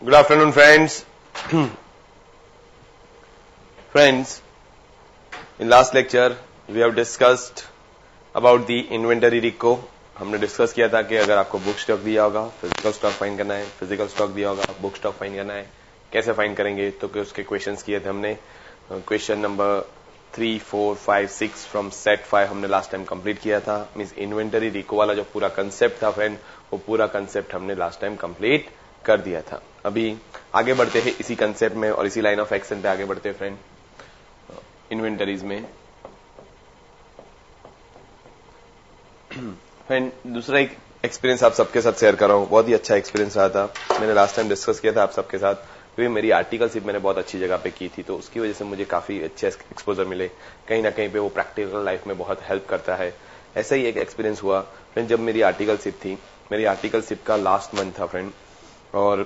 Good afternoon, friends. Friends, in last lecture we have discussed about the inventory RICO. हमने discuss किया था कि अगर आपको बुक स्टॉक दिया होगा, फिजिकल स्टॉक फाइंड करना है, फिजिकल स्टॉक दिया होगा, बुक स्टॉक फाइंड करना है, कैसे फाइंड करेंगे, तो कि उसके क्वेश्चंस किए थे हमने. क्वेश्चन नंबर 3, 4, 5, 6 फ्रॉम सेट 5 हमने लास्ट टाइम कंप्लीट किया था. मींस इन्वेंटरी रिको वाला जो पूरा कंसेप्ट था फ्रेंड, वो पूरा कंसेप्ट हमने लास्ट टाइम कंप्लीट कर दिया था. अभी आगे बढ़ते हैं इसी कंसेप्ट में और इसी लाइन ऑफ एक्शन पे आगे बढ़ते हैं फ्रेंड. इन्वेंटरीज में फ्रेंड दूसरा एक एक्सपीरियंस आप सबके साथ शेयर कर रहा हूं. बहुत ही अच्छा एक्सपीरियंस रहा था. मैंने लास्ट टाइम डिस्कस किया था आप सबके साथ, क्योंकि मेरी आर्टिकलशिप मैंने बहुत अच्छी जगह पे की थी, तो उसकी वजह से मुझे काफी अच्छे एक्सपोजर मिले. कहीं ना कहीं पे वो प्रैक्टिकल लाइफ में बहुत हेल्प करता है. ऐसा ही एक एक्सपीरियंस हुआ फ्रेंड जब मेरी आर्टिकलशिप थी. मेरी आर्टिकलशिप का लास्ट मंथ था फ्रेंड, और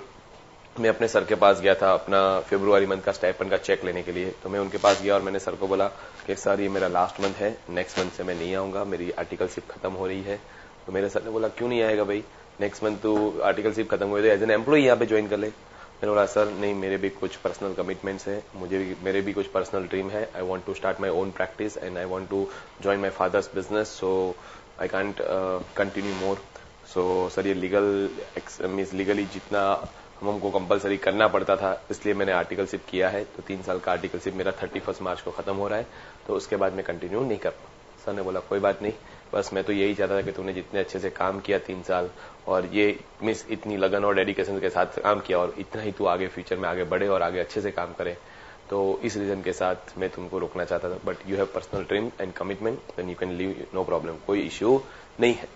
मैं अपने सर के पास गया था अपना फरवरी मंथ का स्टाइपेंड का चेक लेने के लिए. तो मैं उनके पास गया और मैंने सर को बोला कि सर ये मेरा लास्ट मंथ है, नेक्स्ट मंथ से मैं नहीं आऊंगा, मेरी आर्टिकलशिप खत्म हो रही है. तो मेरे सर ने बोला क्यों नहीं आएगा भाई, नेक्स्ट मंथ तो आर्टिकलशिप खत्म हो रही है, एज एन एम्प्लॉय यहाँ पे ज्वाइन कर ले. मैंने बोला सर नहीं, मेरे भी कुछ पर्सनल कमिटमेंट्स है, मेरे भी कुछ पर्सनल ड्रीम है. I want to start my own practice and I want to join my father's business, so I can't continue more. So sir ये लीगली जितना हमको कंपलसरी करना पड़ता था, इसलिए मैंने आर्टिकलशिप किया है. तो 3 साल का आर्टिकलशिप मेरा 31 मार्च को खत्म हो रहा है, तो उसके बाद मैं कंटिन्यू नहीं कर पाऊँ. सर ने बोला कोई बात नहीं, बस मैं तो यही चाहता था कि तूने जितने अच्छे से काम किया 3 साल, और ये मिस इतनी लगन और डेडिकेशन के साथ काम किया, और इतना ही तू आगे फ्यूचर में आगे बढ़े और आगे अच्छे से काम करे, तो इस रीजन के साथ मैं तुमको रोकना चाहता था. But you have personal dream and commitment, then you can leave, no problem, कोई इश्यू नहीं है.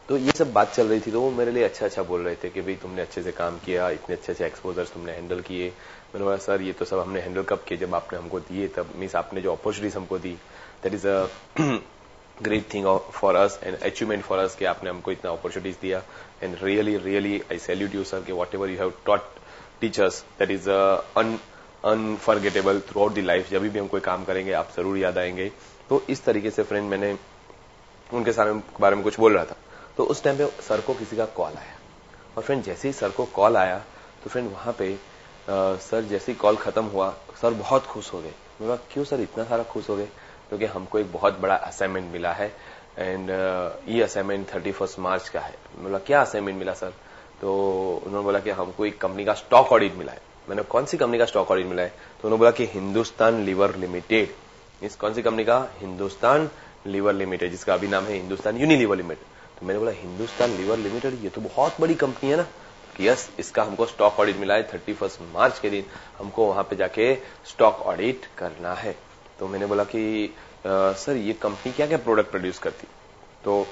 तो ये सब बात चल रही थी, तो वो मेरे लिए अच्छा बोल रहे थे कि भाई तुमने अच्छे से काम किया, इतने अच्छे एक्सपोजर्स तुमने हैंडल किए. मैंने बोला सर ये तो सब हमने हैंडल कब किए, जब आपने हमको दिए तब. मीन्स आपने जो अपॉर्चुनिटीज हमको दी, that is a great thing for us and achievement for us कि आपने हमको इतना अपॉर्चुनिटीज दिया. And really I salute you sir कि whatever you have taught teachers, that is unforgettable throughout the life. जब भी हम कोई काम करेंगे आप जरूर याद आएंगे. तो इस तरीके से फ्रेंड मैंने उनके बारे में कुछ बोल रहा था. तो उस टाइम पे सर को किसी का कॉल आया, और फ्रेंड जैसे ही सर को कॉल आया तो फ्रेंड वहां पे सर जैसे ही कॉल खत्म हुआ, सर बहुत खुश हो गए. मैं क्यों सर इतना सारा खुश हो गए? क्योंकि हमको एक बहुत बड़ा असाइनमेंट मिला है, एंड ये असाइनमेंट 31 मार्च का है. बोला क्या असाइनमेंट मिला सर? तो उन्होंने बोला कि हमको एक कंपनी का स्टॉक ऑडिट मिला है. मैंने कौन सी कंपनी का स्टॉक ऑडिट मिला है? तो उन्होंने बोला कि हिंदुस्तान लीवर लिमिटेड. इस कौन सी कंपनी का? हिंदुस्तान लीवर लिमिटेड, जिसका अभी नाम है हिंदुस्तान यूनिलीवर लिमिटेड. तो मैंने बोला हिंदुस्तान लीवर लिमिटेड, ये तो बहुत बड़ी कंपनी है ना. यस, इसका हमको स्टॉक ऑडिट मिला है 31 मार्च के दिन, हमको वहां पे जाके स्टॉक ऑडिट करना है. तो मैंने बोला कि सर ये कंपनी क्या क्या प्रोडक्ट प्रोड्यूस करती? तो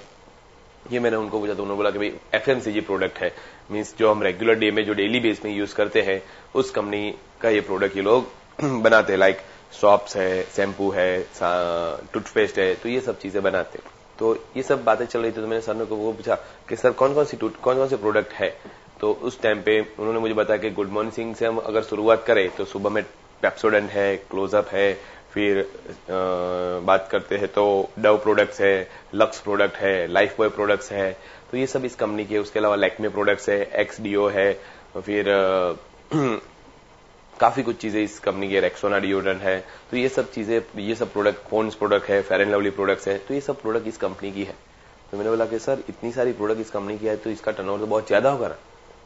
ये मैंने उनको पूछा, तो उन्होंने बोला कि भाई एफएमसीजी प्रोडक्ट है. मीन्स जो हम रेगुलर डे में जो डेली बेस में यूज करते हैं, उस कंपनी का ये प्रोडक्ट ये लोग बनाते हैं. लाइक सॉप्स है, शैम्पू है, टूथपेस्ट है, तो ये सब चीजें बनाते हैं. तो ये सब बातें चल रही थी. तो मैंने सर ने वो पूछा कि सर कौन कौन से प्रोडक्ट है? तो उस टाइम पे उन्होंने मुझे बताया कि गुड मॉर्निंग से हम अगर शुरुआत करें तो सुबह में पेप्सोडेंट है, क्लोजअप है, फिर बात करते हैं तो डव प्रोडक्ट्स है, लक्स प्रोडक्ट है, लाइफ बॉय प्रोडक्ट्स है, तो ये सब इस कंपनी के. उसके अलावा लैक्मे प्रोडक्ट्स है, एक्सडीओ है, फिर काफी कुछ चीजें इस कंपनी के, रेक्सोना डिओड्रेंट है. तो ये सब चीजें, ये सब प्रोडक्ट, पॉन्ड्स प्रोडक्ट है, फेयर एंड लवली प्रोडक्ट्स है, तो ये सब प्रोडक्ट इस कंपनी की है. तो मैंने बोला कि सर इतनी सारी प्रोडक्ट इस कंपनी की है तो इसका टर्नओवर तो बहुत ज्यादा होगा ना.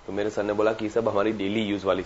तो मेरे सर ने बोला कि ये सब हमारी डेली यूज वाली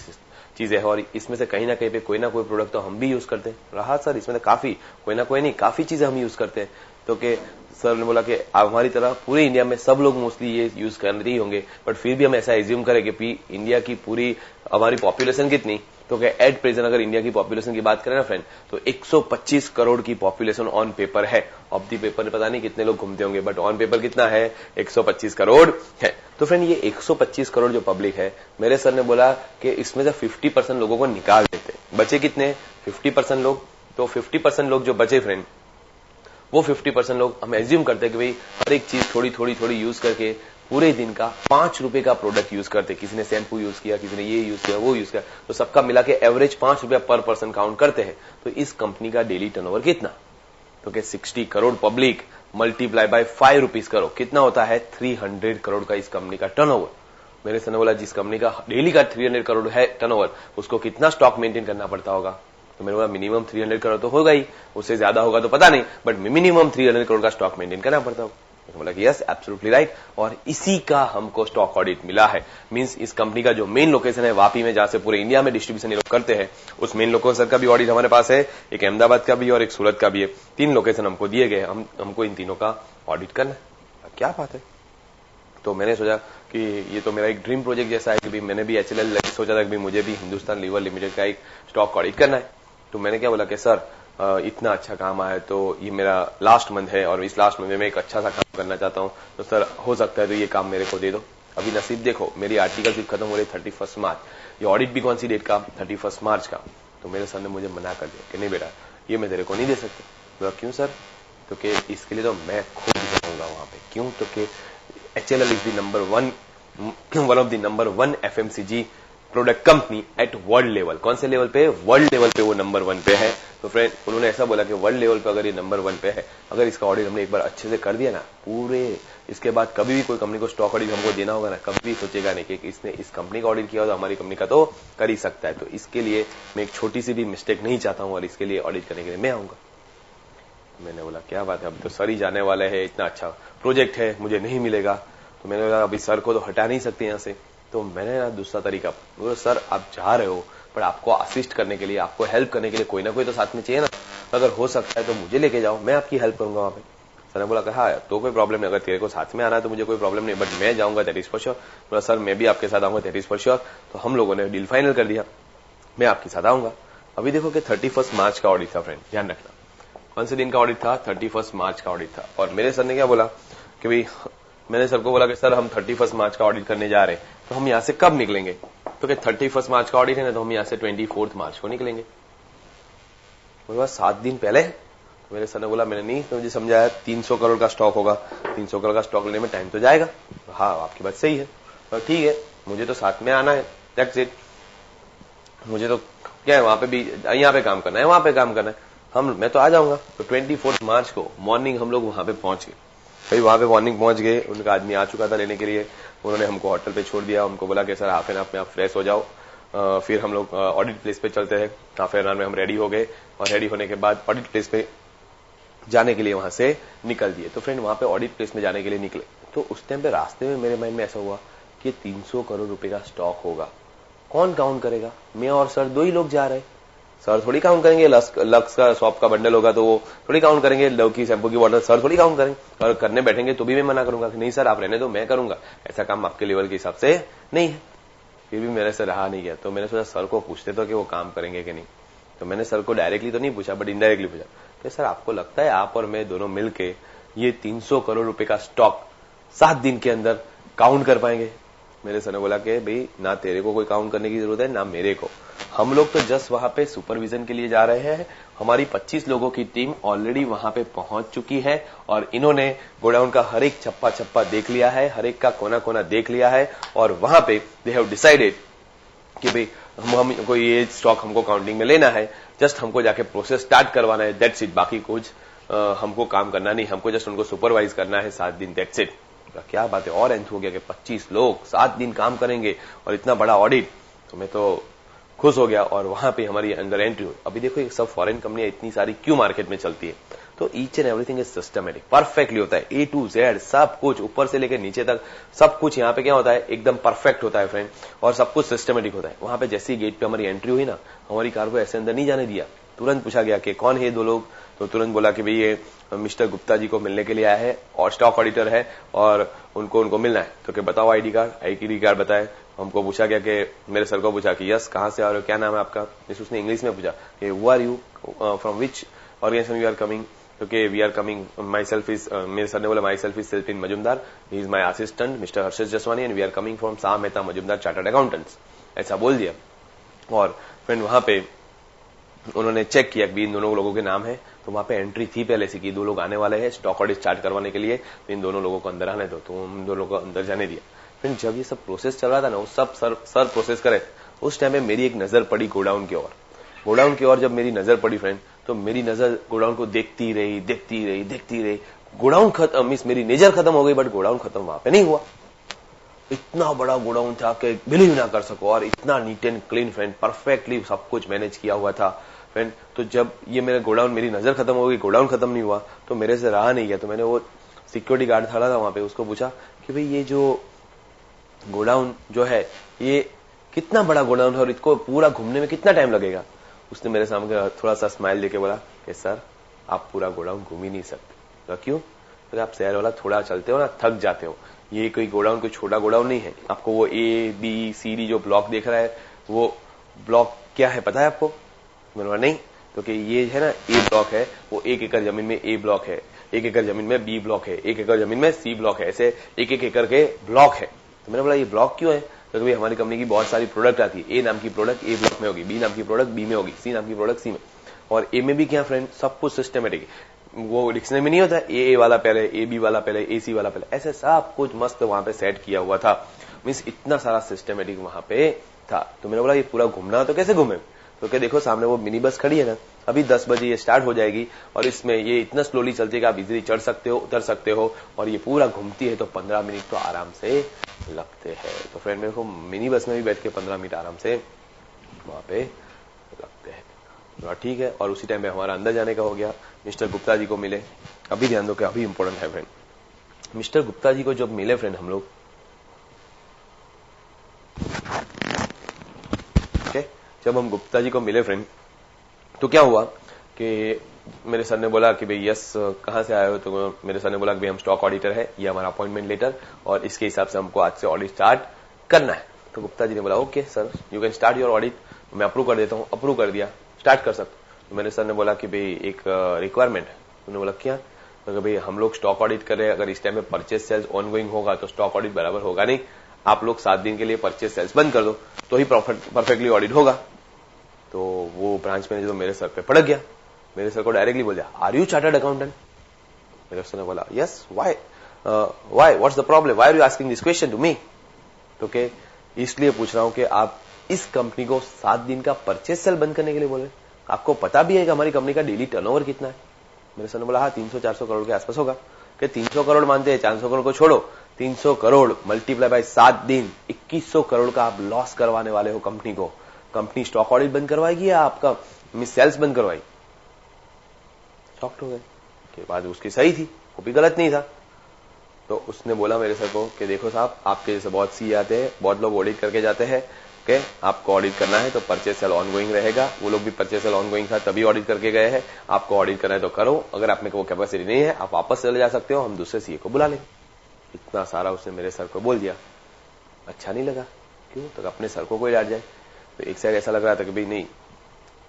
चीजें है, और इसमें से कहीं ना कहीं पे कोई ना कोई प्रोडक्ट तो हम भी यूज करते हैं. रहा सर इसमें तो काफी, कोई ना कोई नहीं, काफी चीजें हम यूज करते हैं. तो कि सर ने बोला कि हमारी तरह पूरे इंडिया में सब लोग मोस्टली ये यूज कर रही होंगे, बट फिर भी हम ऐसा एज्यूम करें कि इंडिया की पूरी हमारी पॉपुलेशन कितनी, तो क्या एट प्रेजेंट अगर इंडिया की पॉपुलेशन की बात करें ना फ्रेंड, तो 125 करोड़ की पॉपुलेशन ऑन पेपर है. ऑफ दी पेपर पता नहीं कितने लोग घूमते होंगे, बट ऑन पेपर कितना है? 125 करोड़ है. तो फ्रेंड ये 125 करोड़ जो पब्लिक है, मेरे सर ने बोला कि इसमें से 50% लोगों को निकाल देते, बचे कितने? 50% लोग. तो 50% लोग जो बचे फ्रेंड, वो 50% लोग हम एज्यूम करते हैं कि भाई हर एक चीज थोड़ी थोड़ी यूज करके पूरे दिन का 5 रुपए का प्रोडक्ट यूज करते. किसी ने शैम्पू यूज किया, किसी ने ये यूज किया, वो यूज किया, तो सबका मिला के एवरेज 5 रुपया पर पर्सन काउंट करते हैं. तो इस कंपनी का डेली टर्नओवर कितना? तो क्या 60 crore public multiply by 5 rupees करो, कितना होता है? 300 करोड़ का इस कंपनी का टर्नओवर. मेरे सर ने बोला जिस कंपनी का डेली का 300 करोड़ है टर्नओवर, उसको कितना स्टॉक मेंटेन करना पड़ता होगा? तो मैंने बोला मिनिमम 300 करोड़ तो होगा ही, उससे ज्यादा होगा तो पता नहीं, बट मिनिमम 300 करोड़ का स्टॉक मेंटेन करना पड़ता होगा। तो बोला कि यस एब्सोल्युटली राइट, और इसी का हमको स्टॉक ऑडिट मिला है। मींस इस कंपनी का जो मेन लोकेशन है वापी में, जहां से पूरे इंडिया में डिस्ट्रीब्यूशन ये लोग करते हैं, उस मेन लोकेशन का भी ऑडिट हमारे पास है, एक अहमदाबाद का भी और एक सूरत का भी है। 3 लोकेशन हमको दिए गए, हमको इन तीनों का ऑडिट करना है। क्या बात है। तो मैंने सोचा कि ये तो मेरा एक ड्रीम प्रोजेक्ट जैसा है कि भी मैंने भी HLL सोचा था कि मुझे भी हिंदुस्तान लीवर लिमिटेड का एक स्टॉक ऑडिट करना है। तो मैंने क्या बोला कि सर इतना अच्छा काम आया, तो ये मेरा लास्ट मंथ है और इस लास्ट मंथ में मैं एक अच्छा सा काम करना चाहता हूं, तो सर हो सकता है तो ये काम मेरे को दे दो। अभी नसीब देखो, मेरी आर्टिकल सिर्फ खत्म हो रही 31 मार्च, ये ऑडिट भी कौन सी डेट का, 31 मार्च का। तो मेरे सर ने मुझे मना कर दिया कि नहीं बेटा ये मैं तेरे को नहीं दे सकते। बोला क्यों सर? तो कि इसके लिए तो मैं खुद जाऊंगा वहां पे। क्यों? तो कि HLL is the number 1 one of the number 1 FMCG product company at world level. कौन से लेवल पे? वर्ल्ड लेवल पे वो नंबर 1 पे है। तो फ्रेंड उन्होंने ऐसा बोला कि वर्ल्ड लेवल पे अगर ये नंबर 1 पे है, अगर इसका ऑडिट हमने एक बार अच्छे से कर दिया ना पूरे, इसके बाद कभी भी कोई कंपनी को स्टॉक ऑडिट हमको देना होगा ना, कभी सोचेगा नहीं कि इसने इस कंपनी का ऑडिट किया तो हमारी कंपनी का तो कर ही सकता है। तो इसके लिए मैं एक छोटी सी भी मिस्टेक नहीं चाहता हूं और इसके लिए ऑडिट करने के लिए मैं आऊंगा। मैंने बोला क्या बात है, अब तो सर ही जाने वाले हैं, इतना अच्छा प्रोजेक्ट है, मुझे नहीं मिलेगा। तो मैंने बोला अभी सर को तो हटा नहीं सकते यहां से। तो मैंने ना दूसरा तरीका बोला, सर आप जा रहे हो पर आपको असिस्ट करने के लिए, आपको हेल्प करने के लिए कोई ना कोई तो साथ में चाहिए ना, अगर हो सकता है तो मुझे लेके जाओ, मैं आपकी हेल्प करूंगा वहां पे। सर ने बोला हाँ तो कोई प्रॉब्लम नहीं, अगर तेरे को साथ में आना है तो मुझे कोई प्रॉब्लम नहीं, बट मैं जाऊंगा दैट इज फॉर श्योर। बोला सर मैं भी आपके साथ आऊंगा दैट इज फॉर श्योर। तो हम लोगों ने डील फाइनल कर दिया, मैं आपके साथ आऊंगा। अभी देखो कि 31 मार्च का ऑडिट था फ्रेंड, ध्यान रखना कौन से दिन का ऑडिट था, 31 मार्च का ऑडिट था। और मेरे सर ने क्या बोला कि भाई, मैंने सर को बोला कि सर हम 31 मार्च का ऑडिट करने जा रहे हैं, तो हम यहां से कब निकलेंगे? तो 31 मार्च का ऑडिट है ना, तो हम यहां से 24 मार्च को निकलेंगे। मेरे पास 7 दिन पहले। तो मेरे सर ने बोला मैंने नहीं, तो मुझे समझाया 300 करोड़ का स्टॉक होगा, 300 करोड़ का स्टॉक लेने में टाइम तो जाएगा। हाँ आपकी बात सही है, तो ठीक है मुझे तो साथ में आना है, दैट्स इट। मुझे तो क्या है वहां पे भी, यहाँ पे काम करना है, वहां पे काम करना है, मैं तो आ जाऊंगा। तो 24 मार्च को मॉर्निंग हम लोग वहां पे पहुंच गए। भाई वहां पे मॉर्निंग पहुंच गए, उनका आदमी आ चुका था लेने के लिए, उन्होंने हमको होटल पे छोड़ दिया, उनको बोला कि सर हाफ एन आवर में आप फ्रेश हो जाओ, फिर हम लोग ऑडिट प्लेस पे चलते हैं। हाफ एन आवर में हम रेडी हो गए और रेडी होने के बाद ऑडिट प्लेस पे जाने के लिए वहां से निकल दिए। तो फ्रेंड वहां पे ऑडिट प्लेस में जाने के लिए निकले, तो उस टाइम पे रास्ते में मेरे माइंड में ऐसा हुआ कि 300 करोड़ रुपए का स्टॉक होगा, कौन काउंट करेगा? मैं और सर 2 ही लोग जा रहे हैं, सर थोड़ी काउंट करेंगे। लक्स का शॉप का बंडल होगा तो वो थोड़ी काउंट करेंगे, लव की शैम्पू की बॉटल सर थोड़ी काउंट करेंगे। और करने बैठेंगे तो भी मैं मना करूंगा कि नहीं सर आप रहने दो, मैं करूंगा, ऐसा काम आपके लेवल के हिसाब से नहीं है। फिर भी मेरे से रहा नहीं गया, तो मैंने सोचा सर को पूछते तो कि वो काम करेंगे कि नहीं। तो मैंने सर को डायरेक्टली तो नहीं पूछा बट इनडायरेक्टली पूछा कि सर आपको लगता है आप और मैं दोनों मिलके ये 300 करोड़ रुपए का स्टॉक 7 दिन के अंदर काउंट कर पाएंगे? मेरे सर ने बोला कि भाई ना तेरे को कोई काउंट करने की जरूरत है ना मेरे को, हम लोग तो जस्ट वहां पे सुपरविजन के लिए जा रहे हैं। हमारी 25 लोगों की टीम ऑलरेडी वहां पे पहुंच चुकी है और इन्होंने गोडाउन का हर एक छप्पा छप्पा देख लिया है, हर एक का कोना कोना देख लिया है, और वहां पे दे हैव डिसाइडेड कि भाई हमको ये स्टॉक हमको काउंटिंग में लेना है, जस्ट हमको जाके प्रोसेस स्टार्ट करवाना है, दैट्स इट। बाकी कुछ हमको काम करना नहीं, हमको जस्ट उनको सुपरवाइज करना है 7 दिन, दैट्स इट। क्या बात है, और एंथ हो गया कि 25 लोग 7 दिन काम करेंगे और इतना बड़ा ऑडिट, तो मैं तो खुश हो गया। और वहां पे हमारी अंदर एंट्री हुई। अभी देखो ये सब फॉरेन कंपनियां इतनी सारी क्यों मार्केट में चलती है, तो each and everything is systematic, perfectly होता है, A to Z सब कुछ ऊपर से लेकर नीचे तक सब कुछ यहाँ पे क्या होता है, एकदम परफेक्ट होता है फ्रेंड, और सब कुछ सिस्टमेटिक होता है। वहां पे जैसे ही गेट पे हमारी एंट्री हुई ना, हमारी कार को ऐसे अंदर नहीं जाने दिया, तुरंत पूछा गया कि कौन है 2 लोग, तो तुरंत बोला कि भाई ये मिस्टर गुप्ता जी को मिलने के लिए आया है और स्टॉक ऑडिटर है और उनको मिलना है। तो क्या बताओ आईडी कार्ड बताए। हमको पूछा गया कि मेरे सर को पूछा कि यस कहां से आ रहे हो, क्या नाम है आपका? उसने इंग्लिश में पूछा कि who are you, from which organization you are coming? तो कि we are coming, myself is, मेरे सर ने बोला myself is Selfin Majumdar, he is my assistant mister Harshad Jaswani and we are coming from Shah Mehta Majumdar chartered accountants, ऐसा बोल दिया। और friend वहां पे उन्होंने चेक किया कि इन दोनों लोगों के नाम है, तो वहां पे एंट्री थी पहले से कि 2 लोग आने वाले हैं स्टॉक ऑडिट स्टार्ट करवाने के लिए, तो इन दोनों लोगों को अंदर आने दो, तो उन 2 लोगों को अंदर जाने दिया। फिर जब ये सब प्रोसेस चल रहा था ना, वो सब सर प्रोसेस करे, उस टाइम में मेरी एक नजर पड़ी गोडाउन की ओर। गोडाउन की ओर जब मेरी नजर पड़ी फ्रेंड, तो मेरी नजर गोडाउन को देखती रही। गोडाउन खत्म, मींस मेरी नजर खत्म हो गई, बट गोडाउन खत्म वहां पे नहीं हुआ। इतना बड़ा गोडाउन था कि बिलीव ना कर सको, और इतना neat and clean friend, perfectly सब कुछ मैनेज किया हुआ था फ्रेंड। तो जब ये मेरा गोडाउन, मेरी नजर खत्म हो गई, गोडाउन खत्म नहीं हुआ, तो मेरे से रहा नहीं गया। तो मैंने वो सिक्योरिटी गार्ड खड़ा था वहां पे, उसको पूछा कि भाई ये जो गोडाउन जो है ये कितना बड़ा गोडाउन है और इसको पूरा घूमने में कितना टाइम लगेगा। उसने मेरे सामने थोड़ा सा स्माइल देके बोला कि सर आप पूरा गोडाउन घूम ही नहीं सकते। तो क्यों? तो आप शहर वाला थोड़ा चलते हो ना, थक जाते हो। ये कोई गोडाउन कोई छोटा गोडाउन नहीं है। आपको वो A B C D जो ब्लॉक देख रहा है, वो ब्लॉक क्या है पता है आपको? मैंने बोला नहीं। तो कि ये है ना A ब्लॉक है, वो 1 एकड़ जमीन में A ब्लॉक है, 1 एकड़ जमीन में B ब्लॉक है, 1 एकड़ जमीन में C ब्लॉक है, ऐसे 1-1 एकड़ के ब्लॉक है। तो मैंने बोला ये ब्लॉक क्यों है? तो भाई हमारी कंपनी की बहुत सारी प्रोडक्ट आती है। A नाम की प्रोडक्ट A ब्लॉक में होगी, B नाम की प्रोडक्ट B में होगी, C नाम की प्रोडक्ट C में, और A में भी क्या फ्रेंड, सब कुछ सिस्टमेटिक। वो डिक्शनरी में नहीं होता A वाला पहले, AB वाला पहले, AC वाला पहले, ऐसे सब कुछ मस्त वहां पे सेट किया हुआ था। मीन्स इतना सारा सिस्टमेटिक वहां पे था। तो मैंने बोला ये पूरा घूमना तो कैसे घूमे? तो क्या देखो सामने वो मिनी बस खड़ी है ना, अभी 10 बजे ये स्टार्ट हो जाएगी और इसमें ये इतना स्लोली चलती है कि आप इजीली चढ़ सकते हो, उतर सकते हो, और ये पूरा घूमती है तो 15 मिनट तो आराम से लगते हैं। तो फ्रेंड मेरे को मिनी बस में भी बैठ के 15 मिनट आराम से वहां पे लगते हैं। तो ठीक है, और उसी टाइम में हमारा अंदर जाने का हो गया। मिस्टर गुप्ता जी को मिले। अभी ध्यान दो कि अभी इंपॉर्टेंट है फ्रेंड। मिस्टर गुप्ता जी को जब मिले फ्रेंड हम लोग, जब हम गुप्ता जी को मिले फ्रेंड, तो क्या हुआ कि मेरे सर ने बोला कि भाई यस कहां से आए हो? तो मेरे सर ने बोला कि भाई हम स्टॉक ऑडिटर है, ये हमारा अपॉइंटमेंट लेटर, और इसके हिसाब से हमको आज से ऑडिट स्टार्ट करना है। तो गुप्ता जी ने बोला okay sir you can start your audit, मैं अप्रूव कर देता हूं। अप्रूव कर दिया, स्टार्ट कर सकते। तो मेरे सर ने बोला कि भाई एक रिक्वायरमेंट है। उन्होंने बोला क्या? तो भाई हम लोग स्टॉक ऑडिट कर रहे हैं, अगर इस टाइम में परचेज सेल्स ऑनगोइंग होगा तो स्टॉक ऑडिट बराबर होगा नहीं। आप लोग 7 दिन के लिए परचेज सेल्स बंद कर दो तो ही परफेक्टली ऑडिट होगा। तो वो ब्रांच मैनेजर मेरे सर पे पड़क गया। मेरे सर को डायरेक्टली बोल दिया आर यू चार्टर्ड अकाउंटेंट? मेरे सर ने बोला yes why what's the problem, why are you asking this question to me? तो के इसलिए पूछ रहा हूं कि आप इस कंपनी को 7 दिन का परचेज सेल बंद करने के लिए बोले। आपको पता भी है कि हमारी कंपनी का डेली टर्नओवर कितना है? मेरे सर ने बोला हाँ 300-400 करोड़ के आसपास होगा। कि 300 करोड़ मानते हैं, 400 करोड़ को छोड़ो, 300 करोड़ मल्टीप्लाई बाय 7 दिन 2100 करोड़ का आप लॉस करवाने वाले हो कंपनी को। कंपनी स्टॉक ऑडिट बंद करवाएगी या आपका सेल्स बंद करवाएगी? शॉक्ड हो गए कि बात उसकी सही थी, वो भी गलत नहीं था। तो उसने बोला मेरे सर को कि देखो साहब आपके जैसे बहुत सी आते हैं, बहुत लोग ऑडिट करके जाते हैं कि आपको ऑडिट करना है तो परचेज सेल ऑनगोइंग रहेगा। वो लोग भी परचेज सेल ऑनगोइंग था तभी ऑडिट करके गए हैं। आपको ऑडिट करना है तो करो, अगर आप में वो कैपेसिटी नहीं है आप वापस चले जा सकते हो, हम दूसरे सीए को बुला लें। इतना सारा उसने मेरे सर को बोल दिया। अच्छा नहीं लगा। क्यों? तो अपने सर को कोई डांट जाए। तो एक साइड ऐसा लग रहा था कि भाई नहीं,